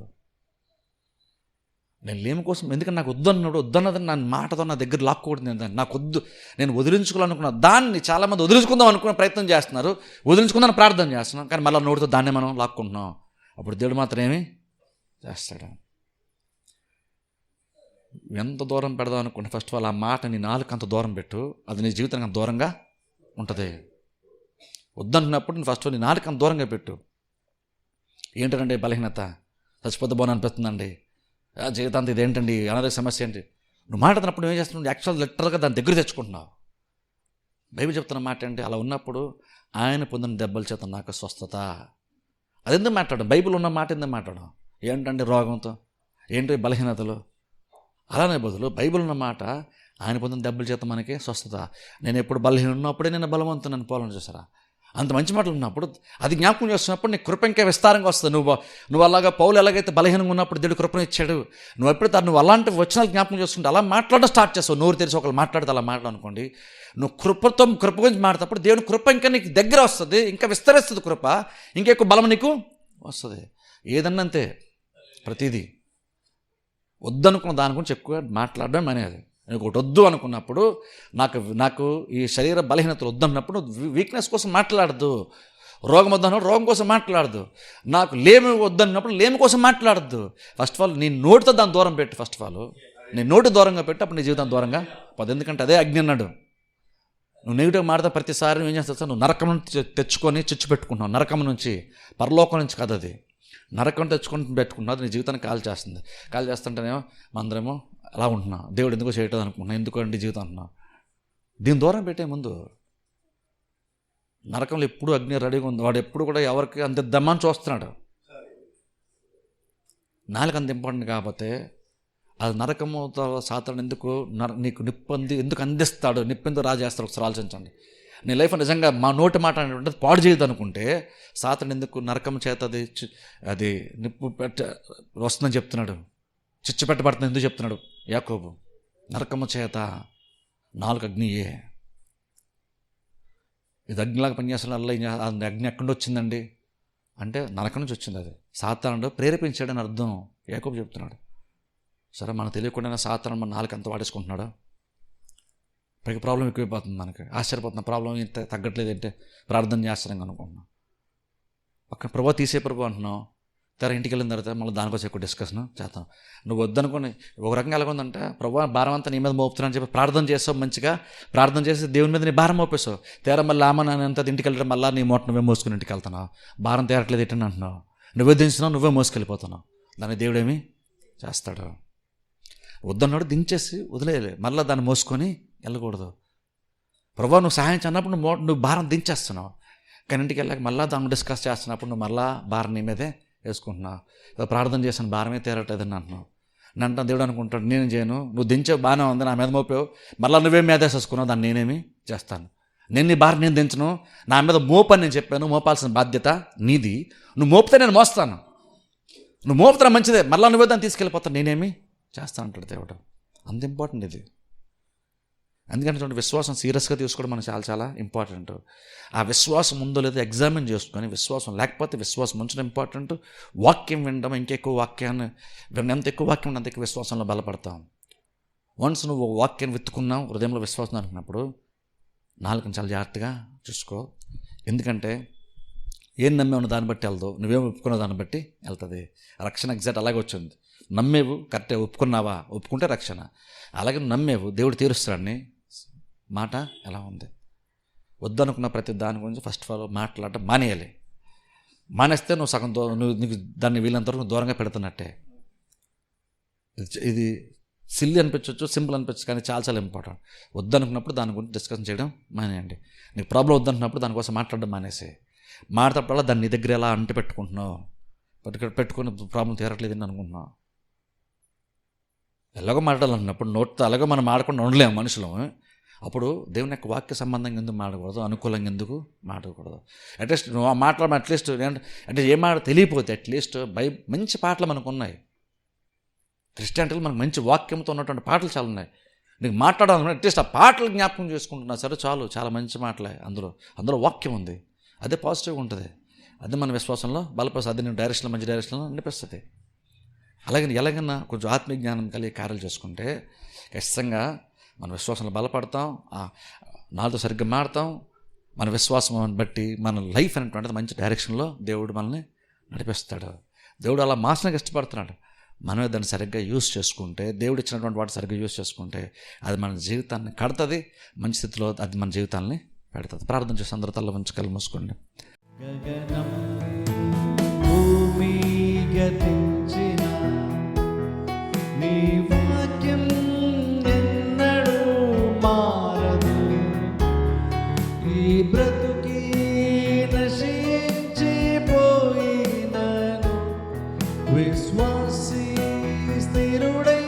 నేను లేమి కోసం, ఎందుకంటే నాకు వద్దన్నది నా మాటతో నా దగ్గర లాక్కూడదు. నేను నాకు వద్దు, నేను వదిలించుకోవాలనుకున్నా దాన్ని చాలామంది వదిలించుకుందాం అనుకునే ప్రయత్నం చేస్తున్నారు, వదిలించుకుందామని ప్రార్థన చేస్తున్నాం, కానీ మళ్ళీ నోటితో దాన్నే మనం లాక్కుంటున్నాం. అప్పుడు దేవుడు మాత్రం ఏమి చేస్తాడు? ఎంత దూరం పెడదాం అనుకుంటే ఫస్ట్ ఆఫ్ ఆల్ ఆ మాట నీ నాలుగు అంత దూరం పెట్టు, అది నీ జీవితానికి అంత దూరంగా ఉంటుంది. వద్దనుకున్నప్పుడు నేను ఫస్ట్ నీ నాలుగు అంత దూరంగా పెట్టు. ఏంటంటే బలహీనత, చచ్చిపోతే బాగా అనిపిస్తుందండి, జీవితాంతం ఇదేంటండి, అనారోగ్య సమస్య ఏంటి, నువ్వు మాట్లాడినప్పుడు ఏం చేస్తున్నావు? యాక్చువల్ లిటరల్గా దాని దగ్గర తెచ్చుకుంటున్నావు. బైబిల్ చెప్తున్న మాట ఏంటి? అలా ఉన్నప్పుడు ఆయన పొందిన దెబ్బల చేత నాకు స్వస్థత. అది ఎందుకు మాట్లాడడం? బైబిల్ ఉన్న మాట ఎందుకు మాట్లాడడం? ఏంటంటే రోగంతో, ఏంటో బలహీనతలు. అలానే బదులు బైబిల్ ఉన్న మాట, ఆయన పొందిన దెబ్బల చేత మనకి స్వస్థత. నేను ఎప్పుడు బలహీన ఉన్నప్పుడే నేను బలవంతునని పోలం చేశారా? అంత మంచి మాటలు ఉన్నప్పుడు అది జ్ఞాపకం చేస్తున్నప్పుడు నీకు కృప ఇంకా విస్తారంగా వస్తుంది. నువ్వు అలాగా పౌలు ఎలాగైతే బలహీనంగా ఉన్నప్పుడు దేవుడు కృపను ఇచ్చాడు, నువ్వు ఎప్పుడైతే నువ్వు అలాంటి వచనాలు జ్ఞాపకం చేసుకుంటే అలా మాట్లాడడం స్టార్ట్ చేస్తావు. నోరు తెరిచి ఒకళ్ళు మాట్లాడితే అలా మాట్లాడనుకోండి, నువ్వు కృప గురించి మాట్లాడేటప్పుడు దేవుని కృప ఇంకా నీకు దగ్గర వస్తుంది, ఇంకా విస్తరిస్తుంది కృప, ఇంకా ఎక్కువ బలం నీకు వస్తుంది. ఏదన్నా అంతే, ప్రతిదీ వద్దనుకున్న దాని గురించి ఎక్కువ మాట్లాడడం అనేది. నీకు ఒకటి వద్దు అనుకున్నప్పుడు, నాకు ఈ శరీర బలహీనతలు వద్దన్నప్పుడు వీక్నెస్ కోసం మాట్లాడద్దు. రోగం వద్దన్నప్పుడు రోగం కోసం మాట్లాడద్దు. నాకు లేమి వద్దన్నప్పుడు లేమి కోసం మాట్లాడద్దు. ఫస్ట్ ఆఫ్ ఆల్ నీ నోటితో దాన్ని దూరం పెట్టి, ఫస్ట్ ఆఫ్ ఆల్ నీ నోటి దూరంగా పెట్టి, అప్పుడు నీ జీవితం దూరంగా పోదు. ఎందుకంటే అదే అగ్ని అన్నాడు. నువ్వు నెగిటివ్ మాట్లాడితే ప్రతిసారి నువ్వు ఏం చేస్తావు? నువ్వు నరకం నుంచి తెచ్చుకొని చిచ్చు పెట్టుకుంటున్నావు. నరకం నుంచి, పరలోకం నుంచి కాదు అది. నరకం తెచ్చుకొని పెట్టుకున్నావు, నీ జీవితాన్ని కాల్ చేస్తుంది. కాల్ చేస్తుంటేనేమో అందరేమో అలా ఉంటున్నావు, దేవుడు ఎందుకో చేయటం అనుకుంటున్నావు, ఎందుకంటే జీవితం అంటున్నావు. దీని దూరం పెట్టే ముందు నరకంలో ఎప్పుడు అగ్ని రెడీగా ఉంది. వాడు ఎప్పుడు కూడా ఎవరికి అంత దమ్మని చూస్తున్నాడు. నాలుగు అంత ఇంపార్టెంట్ కాకపోతే అది నరకముతో సాతాను నీకు ఎందుకు అందిస్తాడు, నిప్పెందుకు రాజేస్తాడు? ఒకసారి ఆలోచించండి. నీ లైఫ్ నిజంగా మా నోటి మాట అనేటువంటిది పాడు చేయదు అనుకుంటే సాతాను ఎందుకు నరకం చేత అది నిప్పు వస్తుందని చెప్తున్నాడు, చిచ్చు పెట్టబడుతుంది ఎందుకు చెప్తున్నాడు యాకోబు? నరకము చేత. నాలుగు అగ్నియే. ఇది అగ్నిలాగా పనిచేస్తున్న అగ్ని ఎక్కడి నుంచి వచ్చిందండి అంటే నరకం నుంచి వచ్చింది. అది సాతానుడు ప్రేరేపించాడని అర్థం. యాకోబు చెప్తున్నాడు. సరే, మనకు తెలియకుండా సాతాను మన నాలుగు ఎంత వాడేసుకుంటున్నాడు. పైకి ప్రాబ్లం ఎక్కువైపోతుంది. మనకి ఆశ్చర్యపోతున్నా, ప్రాబ్లం ఇంత తగ్గట్లేదు అంటే ప్రార్థన చేస్తాను అనుకుంటున్నాం. పక్కన ప్రభు తీసే ప్రభు అంటున్నాం. ఇంటికి వెళ్ళిన తర్వాత మళ్ళీ దానికోసం ఎక్కువ డిస్కషన్ చేస్తాం. నువ్వు వద్దనుకొని ఒక రకంగా ఎలాగొందంటే, ప్రభు భారం అంతా నీ మీద మోపుతున్నాను చెప్పి ప్రార్థన చేస్తావు, మంచిగా ప్రార్థన చేసి దేవుని మీద నీ భారం మోపేస్తావు. తేరా మళ్ళీ అంతా ఇంటికి వెళ్ళడం, మళ్ళీ నీ మూట నువ్వే మోసుకుని ఇంటికి వెళ్తున్నావు. భారం తేరట్లేదు ఏంటని అంటున్నావు. నువ్వే దించినావు, నువ్వే మోసుకెళ్ళిపోతున్నావు. దాన్ని దేవుడేమి చేస్తాడు? వద్దన్నాడు, దించేసి వదిలేయాలి. మళ్ళీ దాన్ని మోసుకొని వెళ్ళకూడదు. ప్రభు నువ్వు సహాయం చేయనప్పుడు నువ్వు భారం దించేస్తున్నావు. కానీ ఇంటికి వెళ్ళాక మళ్ళీ దాన్ని డిస్కస్ చేస్తున్నప్పుడు నువ్వు మళ్ళీ భారం నీ మీదే వేసుకుంటున్నావు. ప్రార్థన చేసిన భారమే తీరట్లేదని అంటున్నావు. నేను దేవుడు అనుకుంటాడు, నేను చేయను, నువ్వు దించే బాగానే ఉంది, నా మీద మోపావు, మళ్ళీ నువ్వేం మీద వేసేసుకున్నావు, దాన్ని నేనేమి చేస్తాను? నేను నీ భారం నేను దించను, నా మీద మోపని నేను చెప్పాను. మోపాల్సిన బాధ్యత నీది. నువ్వు మోపితే నేను మోస్తాను, నువ్వు మోపుతున్నా మంచిదే, మళ్ళీ నువ్వే దాన్ని తీసుకెళ్ళిపోతాను, నేనేమి చేస్తాను అంటాడు దేవుడు. అంత ఇంపార్టెంట్ ఇది. ఎందుకంటే చూడండి, విశ్వాసం సీరియస్గా తీసుకోవడం మనకు చాలా చాలా ఇంపార్టెంట్. ఆ విశ్వాసం ఉందో లేదో ఎగ్జామిన్ చేసుకొని, విశ్వాసం లేకపోతే విశ్వాసం ఉంచడం ఇంపార్టెంట్. వాక్యం వినడం, ఇంకెక్కువ వాక్యాన్ని ఎంత ఎక్కువ వాక్యం అంత ఎక్కువ విశ్వాసంలో బలపడతాం. వన్స్ నువ్వు వాక్యాన్ని విత్తుకున్నావు, హృదయంలో విశ్వాసం అనుకున్నప్పుడు నాలుగుని చాలా జాగ్రత్తగా చూసుకో. ఎందుకంటే ఏం నమ్మే ఉన్న దాన్ని బట్టి వెళ్తావు, నువ్వేం ఒప్పుకున్న దాన్ని బట్టి వెళ్తుంది. రక్షణ ఎగ్జాక్ట్ అలాగే వచ్చింది. నమ్మేవు కరెక్టే, ఒప్పుకున్నావా, ఒప్పుకుంటే రక్షణ. అలాగే నమ్మేవు, దేవుడు తీరుస్తాడని మాట ఎలా ఉంది? వద్దనుకున్న ప్రతి దాని గురించి ఫస్ట్ ఆఫ్ ఆల్ మాట్లాడటం మానేయాలి. మానేస్తే నువ్వు సగం నీకు దాన్ని వీళ్ళంతవరకు నువ్వు దూరంగా పెడుతున్నట్టే. ఇది సిల్లీ అనిపించవచ్చు, సింపుల్ అనిపించచ్చు, కానీ చాలా చాలా ఇంపార్టెంట్. వద్దనుకున్నప్పుడు దాని గురించి డిస్కషన్ చేయడం మానేయండి. నీకు ప్రాబ్లం వద్దనుకున్నప్పుడు దానికోసం మాట్లాడడం మానేసి, మాట్లాడటప్పుడు దాన్ని నీ దగ్గర ఎలా అంటి పెట్టుకుంటున్నావు, పెట్టుకుని ప్రాబ్లం తీరట్లేదు అని అనుకుంటున్నావు. ఎలాగో మాట్లాడాలన్నప్పుడు నోటితో అలాగో మనం ఆడకుండా ఉండలేము మనుషులు. అప్పుడు దేవుని యొక్క వాక్య సంబంధంగా ఎందుకు మాట్లాడకూడదు, అనుకూలంగా ఎందుకు మాట్లాడకూడదు? అట్లీస్ట్ నువ్వు ఆ మాట్లాడ అట్లీస్ట్ అంటే ఏం మాట తెలియపోతే అట్లీస్ట్ మంచి పాటలు మనకు ఉన్నాయి. క్రిస్టియానిటీలో మనకు మంచి వాక్యంతో ఉన్నటువంటి పాటలు చాలా ఉన్నాయి. నీకు మాట్లాడాలనుకుంటే అట్లీస్ట్ ఆ పాటలు జ్ఞాపకం చేసుకుంటున్నా సరే చాలు. చాలా మంచి మాటలే, అందులో వాక్యం ఉంది. అదే పాజిటివ్గా ఉంటుంది. అదే మన విశ్వాసంలో బలపరుస్తుంది. అది నేను డైరెక్షన్లో మంచి డైరెక్షన్లో అనిపిస్తుంది. అలాగే ఎలాగైనా కొంచెం ఆత్మీయ జ్ఞానం కలిగి కార్యాలు చేసుకుంటే ఖచ్చితంగా మన విశ్వాసంలో బలపడతాం, నాలుగుతో సరిగ్గా మాడతాం. మన విశ్వాసం బట్టి మన లైఫ్ అనేటువంటిది మంచి డైరెక్షన్లో దేవుడు మనల్ని నడిపిస్తాడు. దేవుడు అలా మార్చడానికి ఇష్టపడుతున్నాడు. మనమే దాన్ని సరిగ్గా యూజ్ చేసుకుంటే, దేవుడు ఇచ్చినటువంటి వాటి సరిగ్గా యూజ్ చేసుకుంటే అది మన జీవితాన్ని కడుతుంది, మంచి స్థితిలో అది మన జీవితాన్ని పెడుతుంది. ప్రార్థన చేసి అందరూ తల్ల మంచి కళ్ళు మూసుకోండి. గగనం భూమి గతించిన నీ వాక్యం విశ్వాసి స్థిరుడై